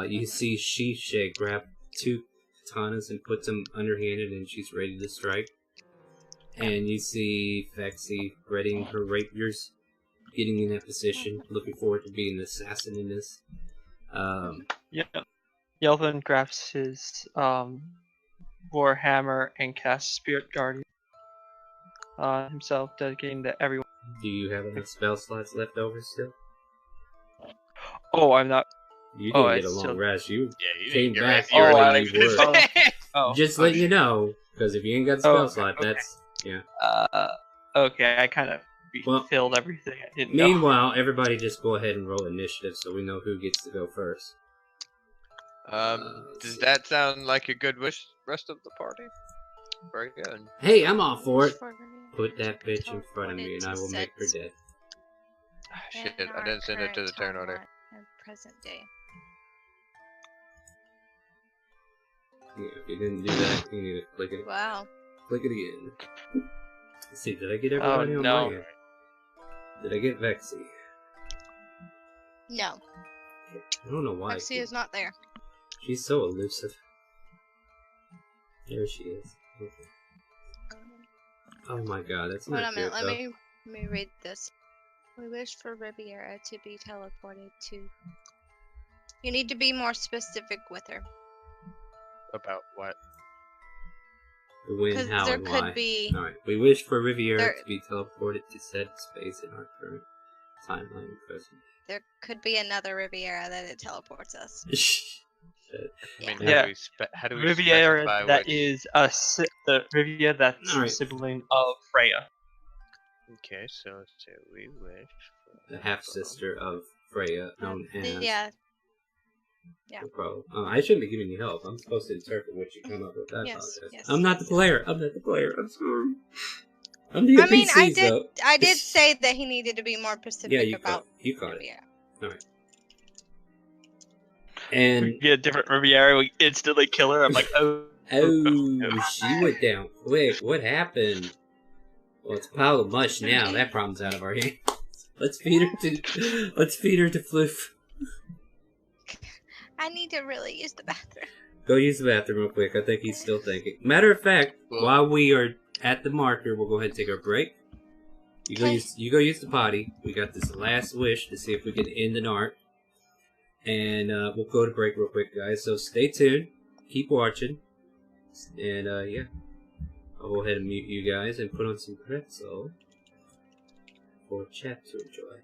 You see Shishay grab two katanas and puts them underhanded, and she's ready to strike. And you see Fexi readying her rapiers, getting in that position, looking forward to being the assassin in this. Yeah. Yelvin grabs his Warhammer and casts Spirit Guardian on himself, dedicating to everyone. Do you have enough spell slots left over still? Oh, I'm not. You Oh, didn't get a I long still- rest. You Yeah, you came didn't back get earlier I than you just- were. Oh, Just letting you know, because if you ain't got spell Oh, okay, slot, okay. that's yeah. Okay, I kind of Well, filled everything. I didn't know. Meanwhile, everybody just go ahead and roll initiative so we know who gets to go first. Does that sound like a good wish, rest of the party? Very good. Hey, I'm all for it. For Vivian Put that to bitch be in front of me and I will make her dead. Ah, shit, in I our didn't send it to the current turn order. timeline and present day. Yeah, if you didn't do that, you need to click it. Wow. Click it again. Let's see, did I get Oh everybody on no. my end? Did I get Vexy? No, I don't know why. Lexi is not there. She's so elusive. There she is. Okay. Oh my god, that's Hold not on a minute. good, Let me read this. We wish for Riviera to be teleported to. You need to be more specific with her. About what? The when, Because how, there and could why. be. Alright, we wish for Riviera There- to be teleported to said space in our current timeline and present. There could be another Riviera that it teleports us. Shit. I mean, Yeah. how do we Riviera specify that which... is the Riviera that's Alright. a sibling of Freya. Okay, so let's say we wish for... The half sister of Freya, known as. Yeah. No problem. I shouldn't be giving you help. I'm supposed to interpret what you come up with. I Yes, apologize. yes, I'm not the yes. player. I'm not the player. I'm sorry. I'm the I mean, NPCs, though. I did say that he needed to be more specific Yeah, you about caught it. Riviera. Alright. We And get a different Riviera, we instantly kill her. I'm like, oh. she went down quick. What happened? Well, it's a pile of mush now. That problem's out of our hands. Let's feed her to Floof. I need to really use the bathroom. Go use the bathroom real quick. I think he's still thinking. Matter of fact, Well- while we are at the marker, we'll go ahead and take our break. You go use the potty. We got this last wish to see if we can end an arc. And we'll go to break real quick, guys. So stay tuned. Keep watching. And yeah. I'll go ahead and mute you guys and put on some pretzel for chat to enjoy.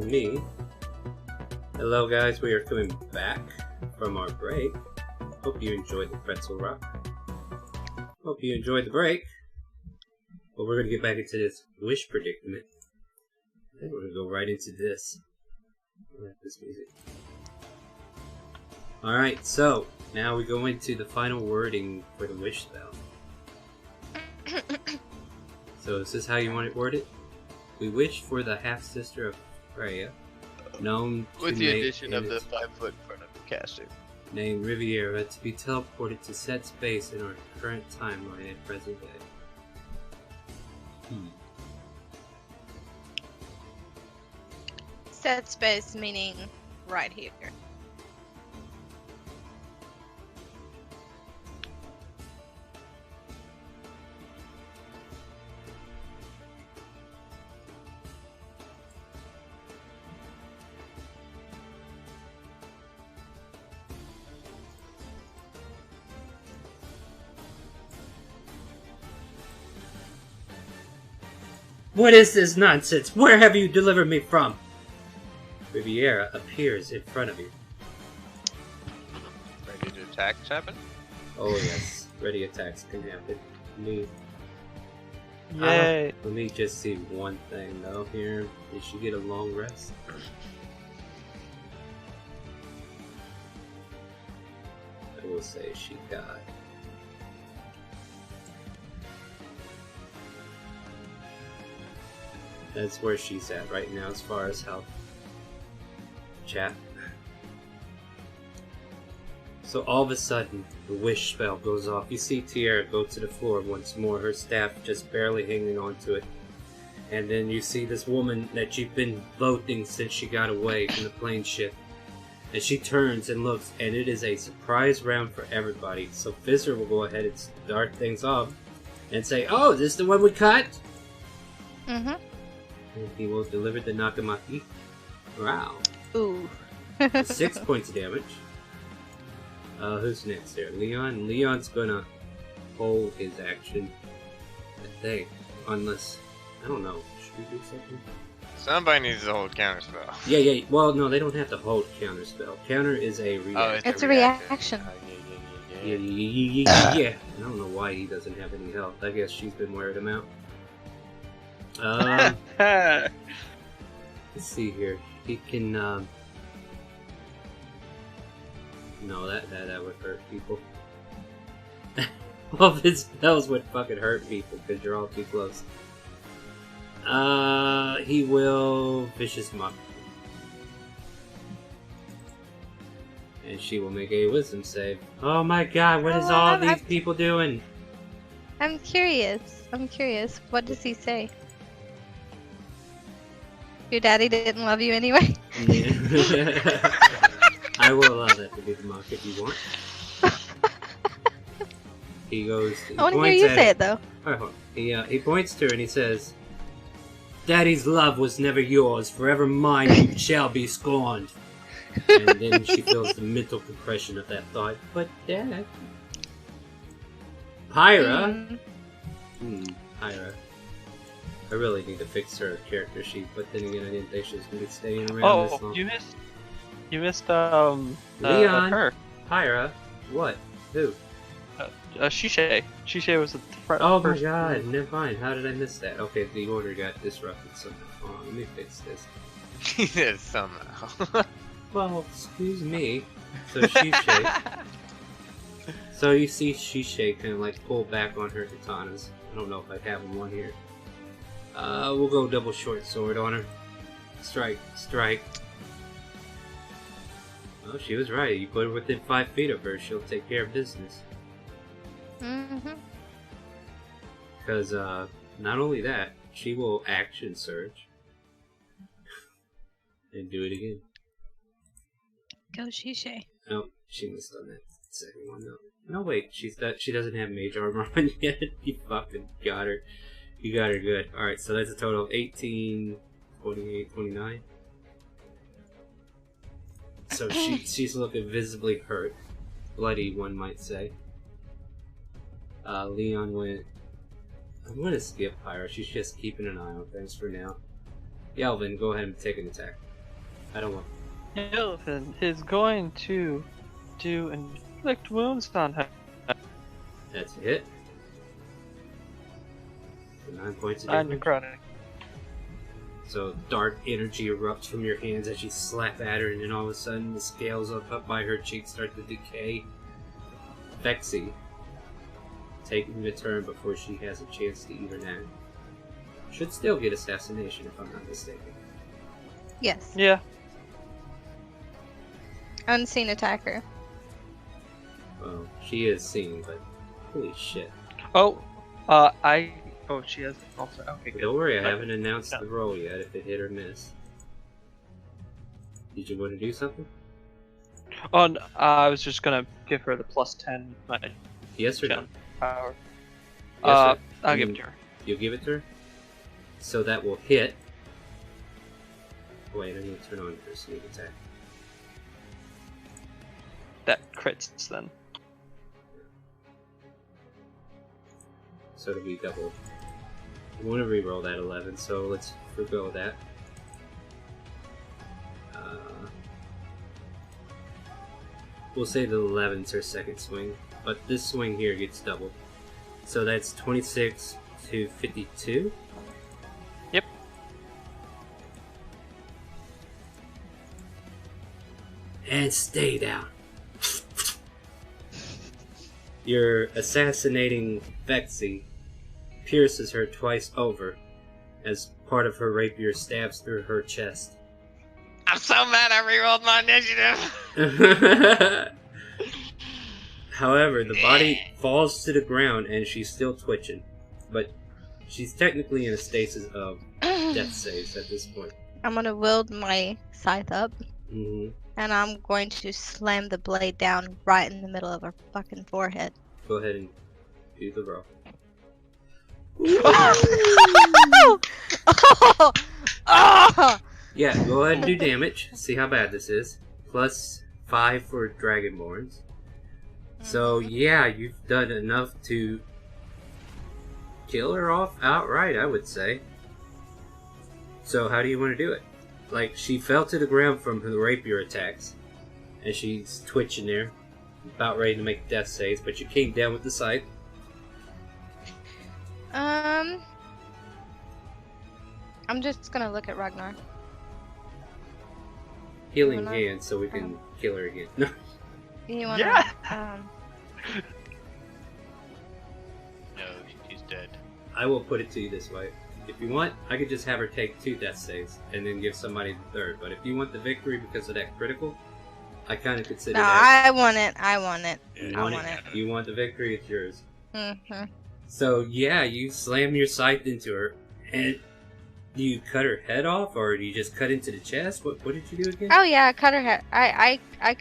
me. Hello guys, we are coming back from our break. Hope you enjoyed the pretzel rock. Hope you enjoyed the break. But we're gonna get back into this wish predicament. I think we're gonna go right into this. I like this music. Alright, so now we go into the final wording for the wish spell. So is this how you want it worded? We wish for the half-sister of Freya, known to With the make addition of the its 5 foot in front of the caster. named Riviera, to be teleported to set space in our current timeline at present day. Set space meaning right here. What is this nonsense? Where have you delivered me from? Riviera appears in front of you. Ready to attacks happen? Oh yes, ready attacks can happen. Yay! Let me just see one thing though here. Did she get a long rest? I will say she got... That's where she's at right now as far as health. Chat. So all of a sudden, the wish spell goes off. You see Tierra go to the floor once more, her staff just barely hanging onto it. And then you see this woman that you've been voting since she got away from the plane ship. And she turns and looks, and it is a surprise round for everybody. So Fizzer will go ahead and start things off and say, "Oh, is this the one we cut?" Mm-hmm. And he will deliver the Nakamaki. Wow. Ooh. 6 points of damage. Who's next there? Leon? Leon's gonna hold his action, I think. Unless, I don't know. Should we do something? Somebody needs to hold counter spell. Yeah. Well, no, they don't have to hold counter spell. Counter is a Oh, reaction. It's a reaction. Yeah. I don't know why he doesn't have any health. I guess she's been wearing him out. Let's see here. He can, no, that would hurt people. All of his spells would fucking hurt people because you're all too close. He will Vicious Muck. And she will make a wisdom save. Oh my god, what is all these people doing? I'm curious. What does he say? Your daddy didn't love you anyway? Yeah. I will allow that to be the mock if you want. He goes. I want to hear you say it though. He points to her and he says, "Daddy's love was never yours. Forever mine you shall be scorned." And then she feels the mental compression of that thought. But Dad, Pyra, Pyra. I really need to fix her character sheet, but then again, I didn't think she was going to be staying around this long. You missed Leon. her. Pyra? What? Who? Shishay. Shishay was the first. Oh my god, never mind. How did I miss that? Okay, the order got disrupted somehow. Hold on, let me fix this. He said somehow. Well, excuse me. So Shishay. So you see Shishay kind of like pull back on her katanas. I don't know if I have one here. We'll go double short sword on her. Strike. Oh, she was right. You put her within 5 feet of her, she'll take care of business. Mm-hmm. Because, not only that, she will action surge. And do it again. Go Shishay. Oh, she missed on that second one, though. No, wait, she doesn't have mage armor on yet. You fucking got her. You got her good. Alright, so that's a total of 18, 28, 29. So she's looking visibly hurt. Bloody, one might say. Leon went... I'm gonna skip Pyra. She's just keeping an eye on things for now. Yelvin, go ahead and take an attack. I don't want. Elephant is going to do inflict wounds on her. That's a hit. For 9 points of And damage. necrotic. So dark energy erupts from your hands as you slap at her, and then all of a sudden the scales up by her cheeks start to decay. Vexy, taking the turn before she has a chance to even act. Should still get assassination if I'm not mistaken. Yes. Yeah. Unseen attacker. Well, she is seen, but holy shit. Oh, Oh, she has also. Okay, good. Don't worry, I But- haven't announced no. the roll yet, if it hit or miss. Did you want to do something? Oh, I was just gonna give her the +10 my Yes or no? gem power. Yes or- I'll give it to her. You'll give it to her? So that will hit. Wait, I need to turn on her sneak attack. That crits then. So it'll be double. I want to reroll that 11, so let's forgo that. We'll say the 11's her second swing, but this swing here gets doubled. So that's 26 to 52. Yep. And stay down. Your assassinating Vexy pierces her twice over as part of her rapier stabs through her chest. I'm so mad I rerolled my initiative. However, the body falls to the ground and she's still twitching, but she's technically in a stasis of death saves at this point. I'm gonna wield my scythe up, Mm-hmm. and I'm going to slam the blade down right in the middle of her fucking forehead. Go ahead and do the roll. Oh! Oh! Oh! Yeah, go ahead and do damage. See how bad this is. Plus 5 for Dragonborns. So yeah, you've done enough to kill her off outright, I would say. So how do you want to do it? Like, she fell to the ground from the rapier attacks, and she's twitching there, about ready to make death saves, but you came down with the scythe. I'm just gonna look at Ragnar. Healing Wanna- hand, so we can kill her again. No. You wanna, Yeah. No, she's dead. I will put it to you this way. If you want, I could just have her take 2 death saves, and then give somebody the third. But if you want the victory because of that critical, I kind of consider No, that... I want it. I want it. You I want want it? it. You want the victory? It's yours. Mm-hmm. So yeah, you slam your scythe into her, and do you cut her head off, or do you just cut into the chest? What did you do again? Oh yeah, I cut her head. I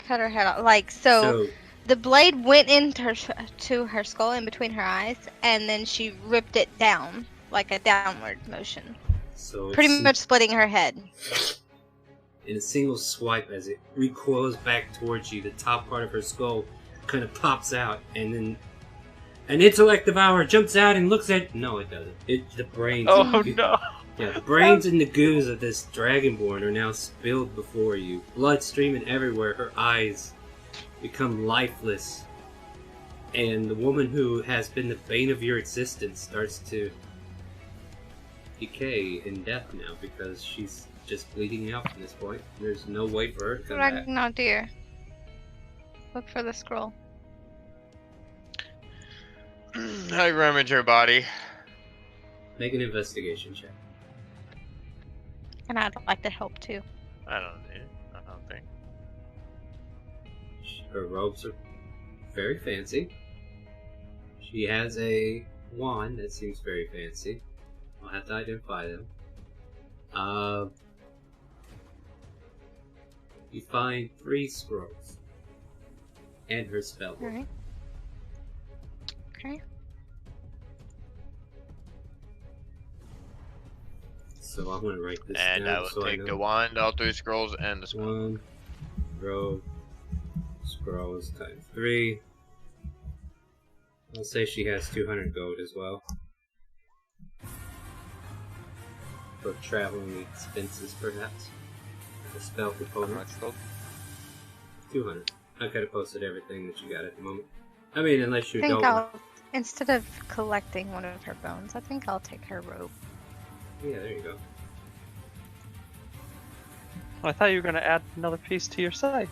cut her head off. Like so the blade went into her to her skull in between her eyes, and then she ripped it down like a downward motion, so pretty it's much splitting her head. in a single swipe as it recoils back towards you. The top part of her skull kind of pops out, and then an intellect devourer jumps out and looks at. No, it doesn't. The brains. Oh and no. Yeah, the brains and the goons of this dragonborn are now spilled before you. Blood streaming everywhere. Her eyes become lifeless. And the woman who has been the bane of your existence starts to decay in death now because she's just bleeding out from this point. There's no way for her to come back. Ragnar, dear, look for the scroll. I rummage her body. Make an investigation check. And I'd like to help too. I don't need it. I don't think. Her robes are very fancy. She has a wand that seems very fancy. I'll have to identify them. You find 3 scrolls. And her spell book. Alright. Okay. So I'm gonna write this And down I will so take I the know. wand, all 3 scrolls, and the spell. 1 robe scrolls times 3. I'll say she has 200 gold as well. For traveling expenses, perhaps. The spell How component. much gold? 200. I could have posted everything that you got at the moment. I mean, unless you I think don't. I'll, instead of collecting one of her bones, I think I'll take her robe. Yeah, there you go. I thought you were gonna add another piece to your side.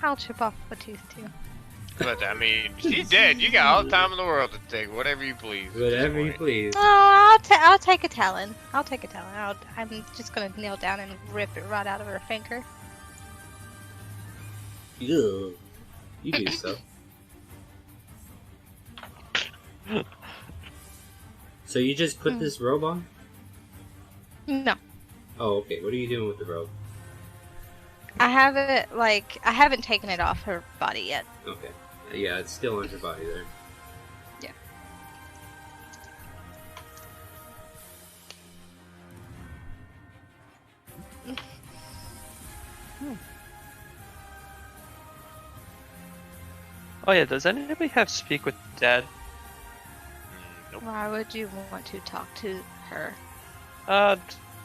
I'll chip off a tooth too. But I mean, she's dead. You got all the time in the world to take whatever you please. at this Whatever you point. please. Oh, I'll take a talon. I'll take a talon. I'm just gonna kneel down and rip it right out of her finger. Ugh. You do so. So you just put this robe on? No, Oh, okay. What are you doing with the robe? I haven't taken it off her body yet. Okay. Yeah, it's still on her body there. Yeah. Oh yeah, does anybody have speak with dead? Nope. Why would you want to talk to her?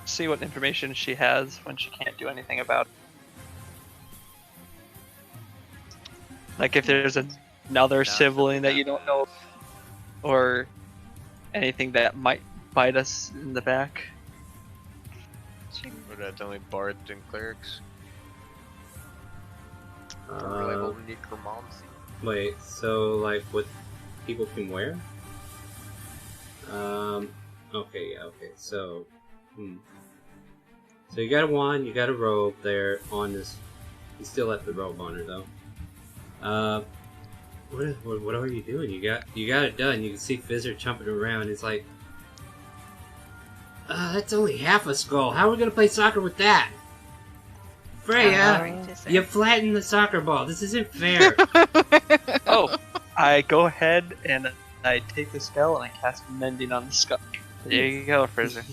See what information she has when she can't do anything about it. Like if there's another sibling that you don't know, or anything that might bite us in the back. But that's only bards and clerics. Level necromancy. Wait, so like what people can wear? Okay, yeah, okay. So so you got a wand, you got a robe there on this. You still left the robe on her though. What are you doing? You got it done. You can see Fizzer jumping around. It's like, that's only half a skull. How are we gonna play soccer with that? Freya, you flattened the soccer ball. This isn't fair. Oh, I go ahead and I take the spell and I cast Mending on the skull. There you go, Frizzer.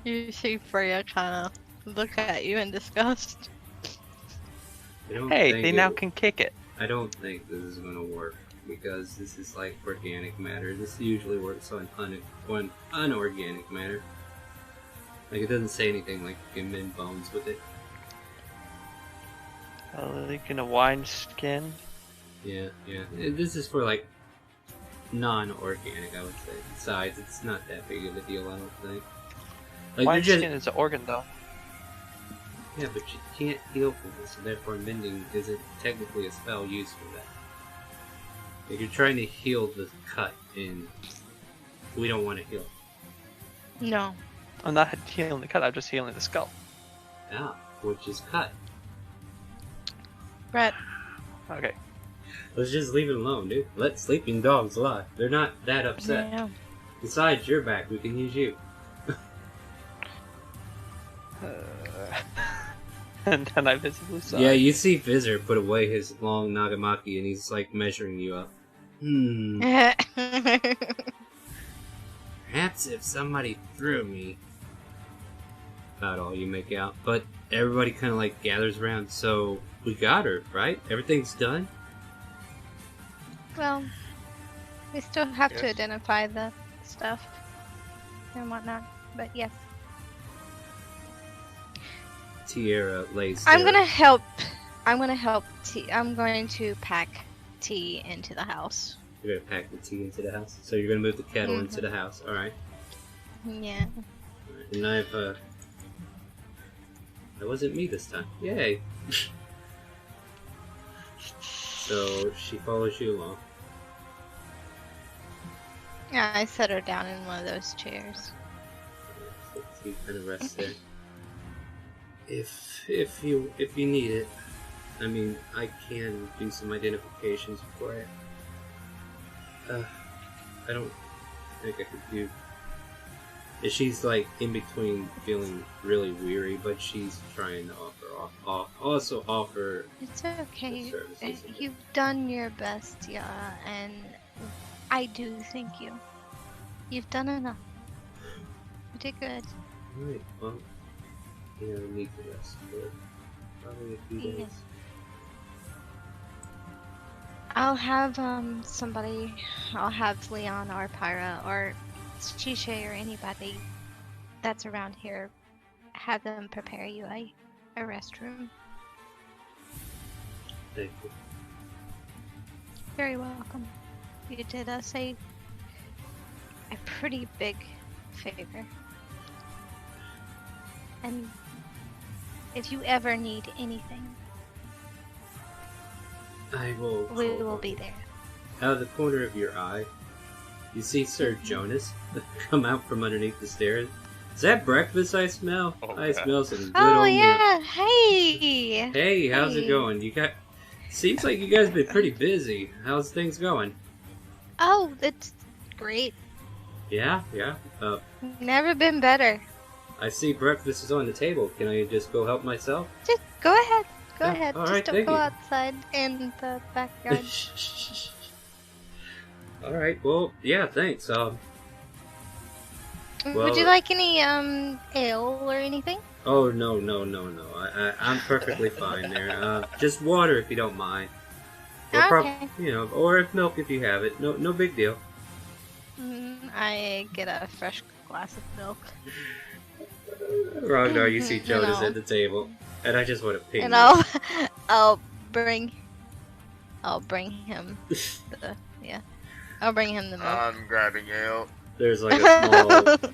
You see Freya kind of look at you in disgust. Hey, they now can kick it. I don't think this is gonna work because this is like organic matter. This usually works on unorganic matter. Like it doesn't say anything like you can mend bones with it. Leaking a wine skin. Yeah. This is for like non-organic, I would say. Besides, it's not that big of a deal, I don't think. Like Wine just... skin is an organ, though. Yeah, but you can't heal from this, so therefore mending isn't technically a spell used for that. Like you're trying to heal the cut, and we don't want to heal. No. I'm not healing the cut, I'm just healing the skull. Ah, which is cut. Brett. Okay. Let's just leave it alone, dude. Let sleeping dogs lie. They're not that upset. Yeah. Besides, you're back. We can use you. And then I visibly saw. Yeah, you see Vizzer put away his long Nagamaki, and he's like measuring you up. Perhaps if somebody threw me. About all you make out. But everybody kind of like gathers around, so we got her, right? Everything's done? Well, we still have to Yes. identify the stuff and whatnot, but yes. Tierra lays I'm there. gonna help T. I'm going to pack tea into the house. You're gonna pack the tea into the house? So you're gonna move the kettle into the house, alright. Yeah. And that wasn't me this time. Yay! So she follows you along. Yeah, I set her down in one of those chairs. So she kind of rests there. If you need it, I mean, I can do some identifications for it. I don't think I could do. She's like in between feeling really weary, but she's trying to also offer. It's okay. Services. You've done your best, yeah, and I do thank you. You've done enough. You did good. Alright, well, I need to rest for probably a few days. Yeah. I'll have somebody. I'll have Leon or Pyra or Shisha or anybody that's around here have them prepare you a restroom. Thank you. Very welcome. You did us a pretty big favor. And if you ever need anything, we will be there. Out of the corner of your eye, you see Sir Jonas come out from underneath the stairs. Is that breakfast I smell? Oh, I God. smell some good Oh old yeah, hey! milk. Hey, how's it Hey. going? Seems like you guys been pretty busy. How's things going? Oh, it's great. Yeah. Never been better. I see breakfast is on the table. Can I just go help myself? Just go ahead. Go Yeah, ahead. all Just right, don't thank go you. outside in the backyard. All right. Well, yeah. Thanks. Would well- you like any ale or anything? Oh no. I'm perfectly fine there. Just water if you don't mind. Or Okay. or if milk if you have it. No big deal. I get a fresh glass of milk. Ragnar, you see Mhm, Jonas no. at the table, and I just want to ping And you. I'll bring him I'll bring him the milk. I'm grabbing ale. There's like a small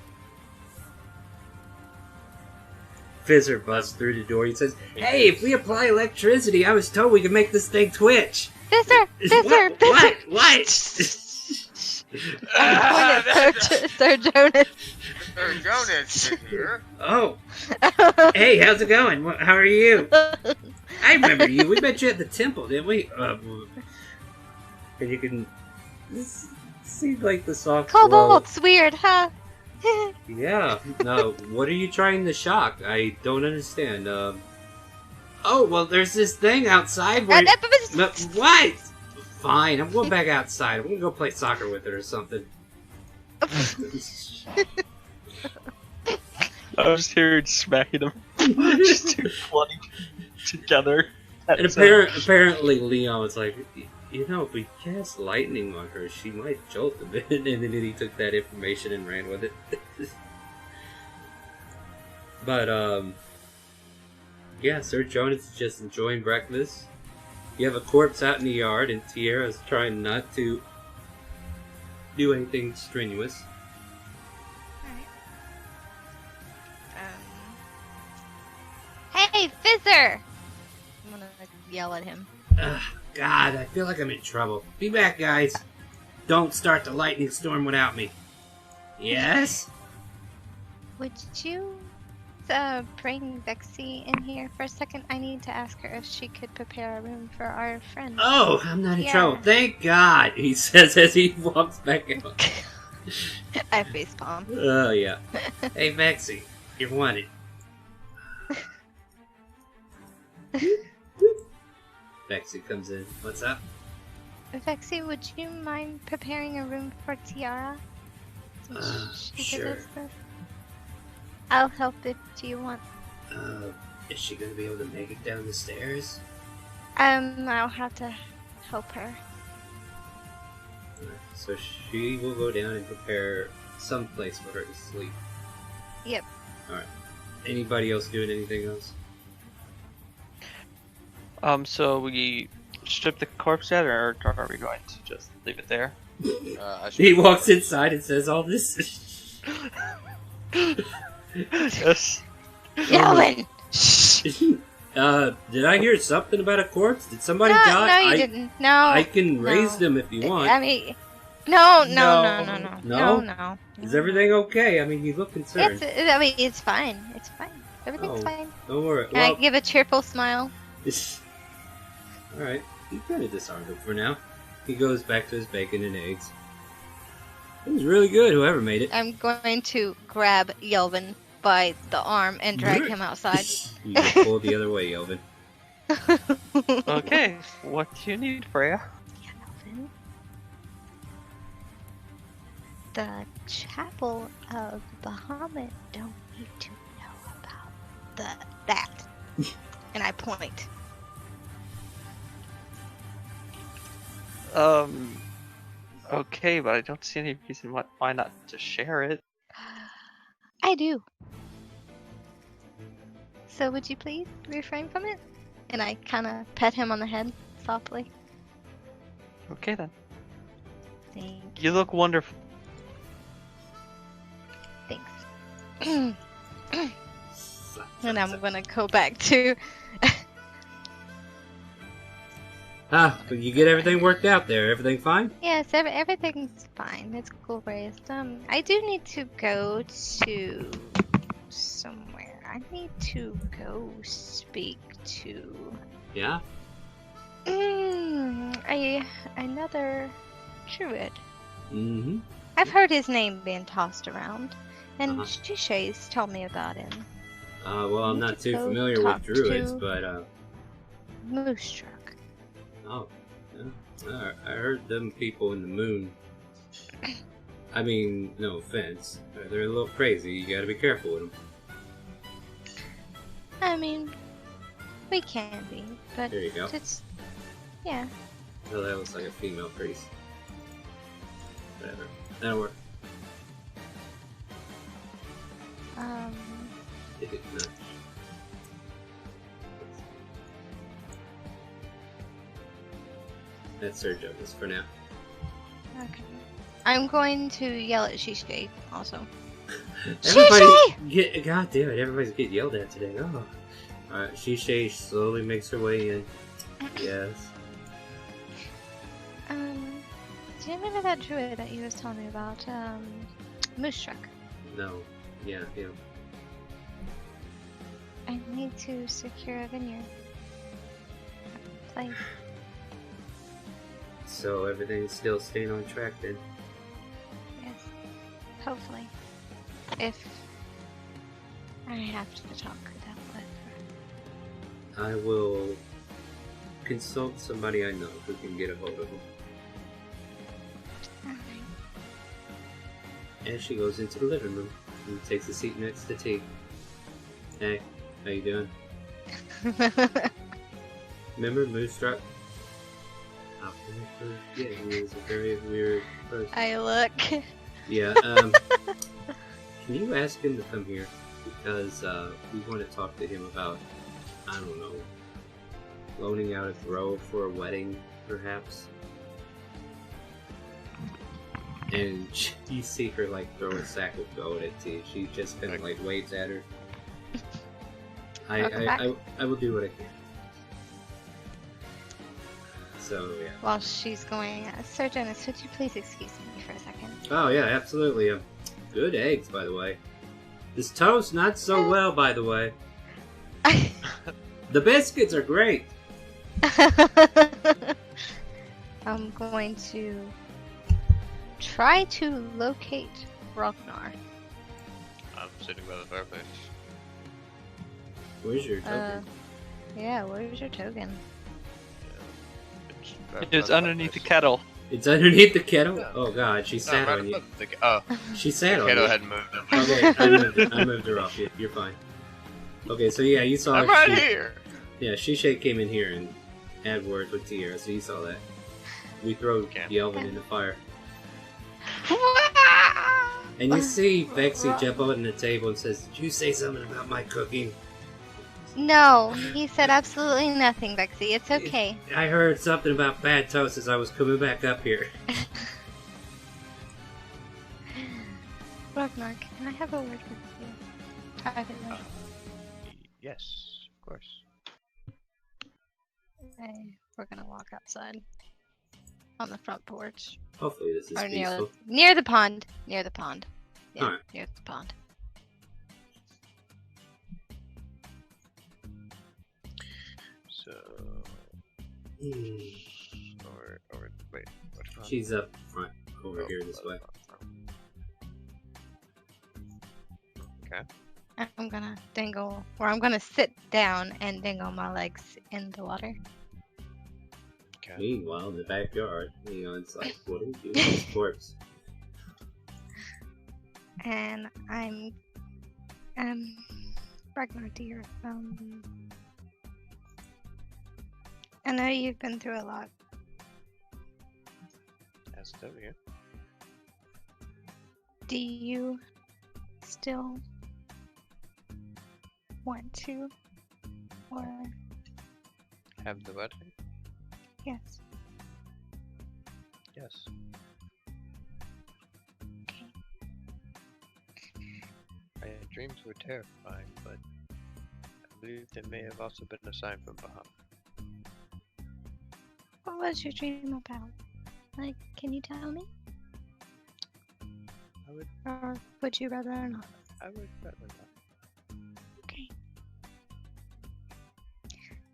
fizzer busts through the door. He says, "Hey, if we apply electricity, I was told we could make this thing twitch." Fizzer! What? I'm pointing at Sir Jonas. Sir Jonas is here. Oh, hey, how's it going? How are you? I remember you. We met you at the temple, didn't we? And you can see like the soft glow. Cobalt's weird, huh? Yeah. No. What are you trying to shock? I don't understand. Oh well, there's this thing outside. Where... What? Fine. I'm going back outside. I'm gonna go play soccer with it or something. I was here smacking them. Just two flooding together. And apparently Leon was like, if we cast lightning on her, she might jolt a bit. And then he took that information and ran with it. But, yeah, Sir Jonas is just enjoying breakfast. You have a corpse out in the yard, and Tierra's trying not to do anything strenuous. Hey, Fizzer! I'm gonna yell at him. Ugh, God, I feel like I'm in trouble. Be back, guys. Don't start the lightning storm without me. Yes? Would you bring Vexy in here for a second? I need to ask her if she could prepare a room for our friend. Oh, I'm not in Yeah. trouble. Thank God, he says as he walks back out. I facepalm. Oh, yeah. Hey, Vexy, you're wanted. Vexy comes in. What's up? Vexy, would you mind preparing a room for Tiara? Since she did Sure. this stuff? I'll help if you want. Is she gonna be able to make it down the stairs? I'll have to help her. So she will go down and prepare some place for her to sleep. Yep. Alright. Anybody else doing anything else? So we strip the corpse yet, or are we going to just leave it there? He walks inside and says all this. Yes. Yelwin! Shh! Did I hear something about a corpse? Did somebody No, die? no, you didn't. No. I can raise them if you want. I mean, no. No? Is everything okay? I mean, you look concerned. It's fine. It's fine. Everything's Oh. fine. Don't worry. And I give a cheerful smile. Alright, you kind of disarmed him for now. He goes back to his bacon and eggs. It was really good, whoever made it. I'm going to grab Yelvin by the arm and drag him outside. You just pull the other way, Yelvin. Okay. What do you need, Freya? Yelvin. The Chapel of Bahamut don't need to know about that. And I point. Okay, but I don't see any reason why not to share it. I do. So would you please refrain from it? And I kind of pet him on the head softly. Okay then. Thank You look wonderful. Thanks. And I'm gonna go back to. But you get everything worked out there. Everything fine? Yes, everything's fine. It's cool raised. I do need to go to somewhere. I need to go speak to Yeah. another druid. Mm-hmm. I've heard his name being tossed around, and Uh-huh. Shisei's told me about him. Well, I'm need not to too go familiar with talk druids, to- but Moose oh, yeah. I heard them people in the moon. I mean, no offense, they're a little crazy. You gotta be careful with them. I mean, we can be, but There you go. it's yeah. Oh, that looks like a female priest. Whatever. That'll work. If it not. That's Sir Jonas for now. Okay. I'm going to yell at Shisei also. Everybody Shisei! God damn it, everybody's getting yelled at today. Oh. Alright, Shisei slowly makes her way in. Yes. Do you remember that druid that you was telling me about? Moostruck. No. Yeah, yeah. I need to secure a vineyard. Place. So everything's still staying on track then. Yes. Hopefully. If I have to talk that with her. I will consult somebody I know who can get a hold of him. Alright. And she goes into the living room and takes a seat next to T. Hey, how you doing? Remember Moonstruck? How can I forget? He was a very weird person. I look. Yeah, can you ask him to come here? Because we want to talk to him about, I don't know, loaning out a grove for a wedding, perhaps? And you see her like throw a sack of gold at T. She just kind of like waves at her. I will do what I can. So yeah. While she's going, Sir Jonas, would you please excuse me for a second? Oh yeah, absolutely. Good eggs, by the way. This toast, not so well, by the way. The biscuits are great. I'm going to try to locate Ragnar. I'm sitting by the fireplace. Where's your token? Yeah, where's your token? It's underneath the kettle. It's underneath the kettle? Oh god, she No, sat right on you. above the She sat on kettle you. hadn't moved. Okay, I moved her off. You're fine. Okay, so yeah, you saw I'm right she, here. Yeah, Shisei came in here and had words with Tierra, so you saw that. We throw Okay. the elven in the fire. And you see Vexy jump up on the table and says, "Did you say something about my cooking?" No, he said absolutely nothing, Vexy. It's okay. I heard something about bad toast as I was coming back up here. Ragnar, can I have a word with you? Privately. Yes, of course. We're gonna walk outside. On the front porch. Hopefully this is Or peaceful. near the pond. Near the pond. Yeah, Alright. near the pond. So, Hmm. wait, which one? She's up front, over Oh, here this way. Okay. I'm gonna dangle, or I'm gonna sit down and dangle my legs in the water. Okay. Meanwhile, in the backyard, Leon's like, "What do we do with this corpse?" And I'm, Ragnar, dear, I know you've been through a lot. As over here. Do you still want to, or Have the wedding? yes. Yes. Okay. My dreams were terrifying, but I believe they may have also been a sign from Bahamut. What was your dream about? Like, can you tell me? I would Or would you rather not? rather not. Okay.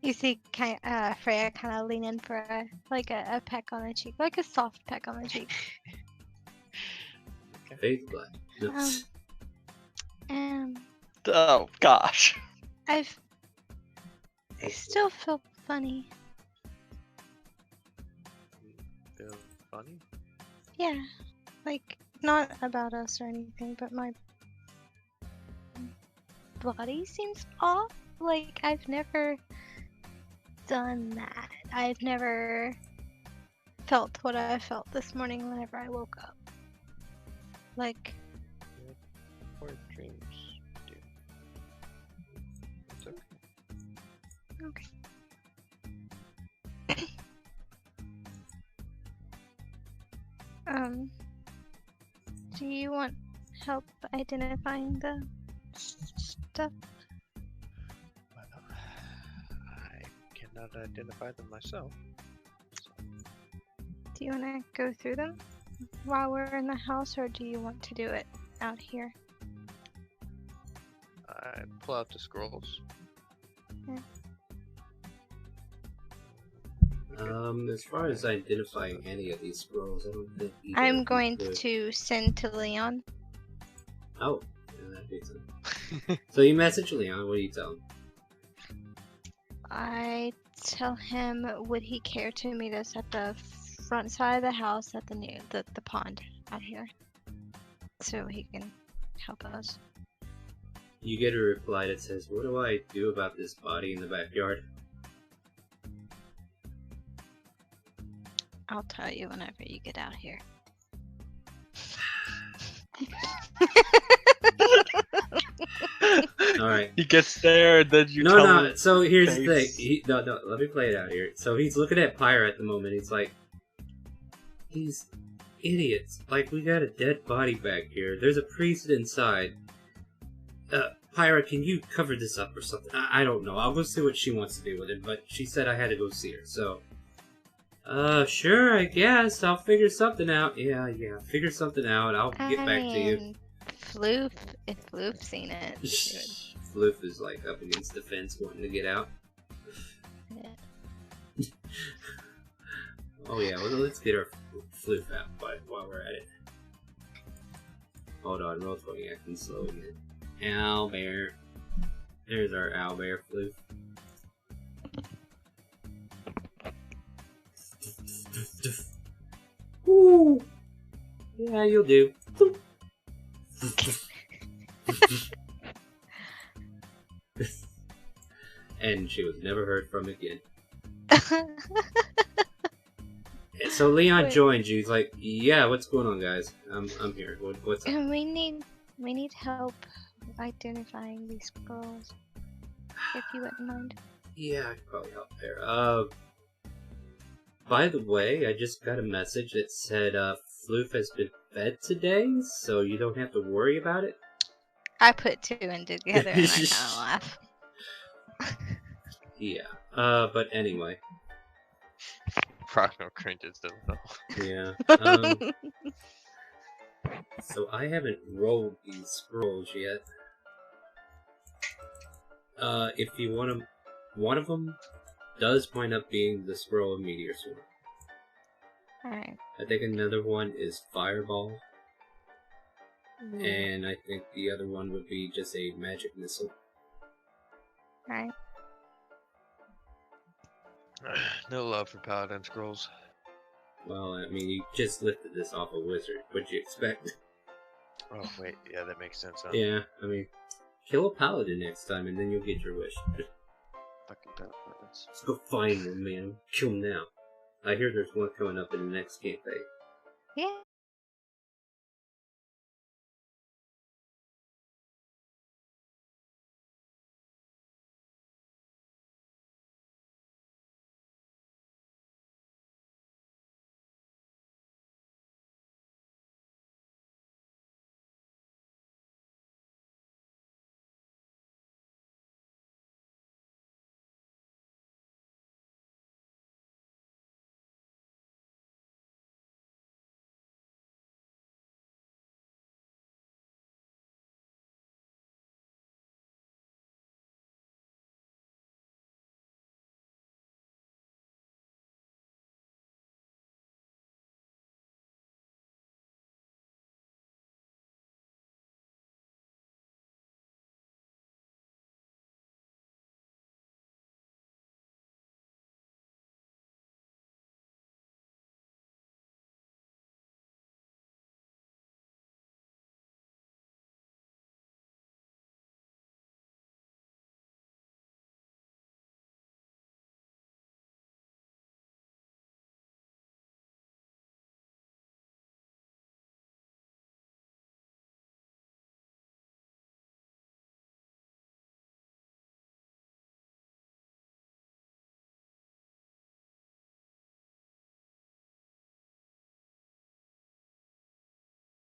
You see, Freya kind of lean in for a peck on the cheek, like a soft peck on the cheek. Faith blood. No. Um, Oh gosh. I still feel funny. Feel funny? Yeah, like not about us or anything, but my body seems off. Like I've never done that. I've never felt what I felt this morning whenever I woke up. Like, Or dreams, dear. It's okay. okay. Do you want help identifying the stuff? Well, I cannot identify them myself. So, Do you want to go through them while we're in the house, or do you want to do it out here? I pull out the scrolls. As far as identifying any of these scrolls, I don't think either I'm of you going could. to send to Leon. Oh, yeah, that makes sense. So you message Leon, what do you tell him? I tell him, would he care to meet us at the front side of the house at the pond out here, so he can help us. You get a reply that says, "What do I do about this body in the backyard?" I'll tell you whenever you get out here. Alright. He gets there, and then you No, tell no, him. so here's the thing. face. No, let me play it out here. So he's looking at Pyra at the moment. He's like, these idiots. Like, we got a dead body back here. There's a priest inside. Pyra, can you cover this up or something? I don't know. I'll go see what she wants to do with it, but she said I had to go see her, so... sure, I guess. I'll figure something out. Yeah, figure something out. I'll get back to you. Floof, if Floof's seen it, she would- Floof is, like, up against the fence wanting to get out. yeah. Oh, yeah, well, let's get our Floof out while we're at it. Hold on, roll 20 acting slow again. Owlbear. There's our owlbear Floof. Woo! Yeah, you'll do. And she was never heard from again. So Leon Wait. joins you. He's like, "Yeah, what's going on, guys? I'm here. What's up?" And we need help identifying these girls, if you wouldn't mind. Yeah, I could probably help there. By the way, I just got a message that said Floof has been fed today, so you don't have to worry about it. I put two and together and I kind of laugh. Yeah. But anyway. Rocco cringes though. Yeah. So I haven't rolled these scrolls yet. If you want them, one of them does wind up being the scroll of Meteor Sword. Alright. I think another one is Fireball, and I think the other one would be just a magic missile. Alright. No love for paladin scrolls. Well, I mean, you just lifted this off a wizard. What'd you expect? Oh wait, yeah, that makes sense. Huh? Yeah, I mean, kill a paladin next time, and then you'll get your wish. Fucking paladins. Let's go find one, man. Kill him now. I hear there's one coming up in the next campaign. Yeah.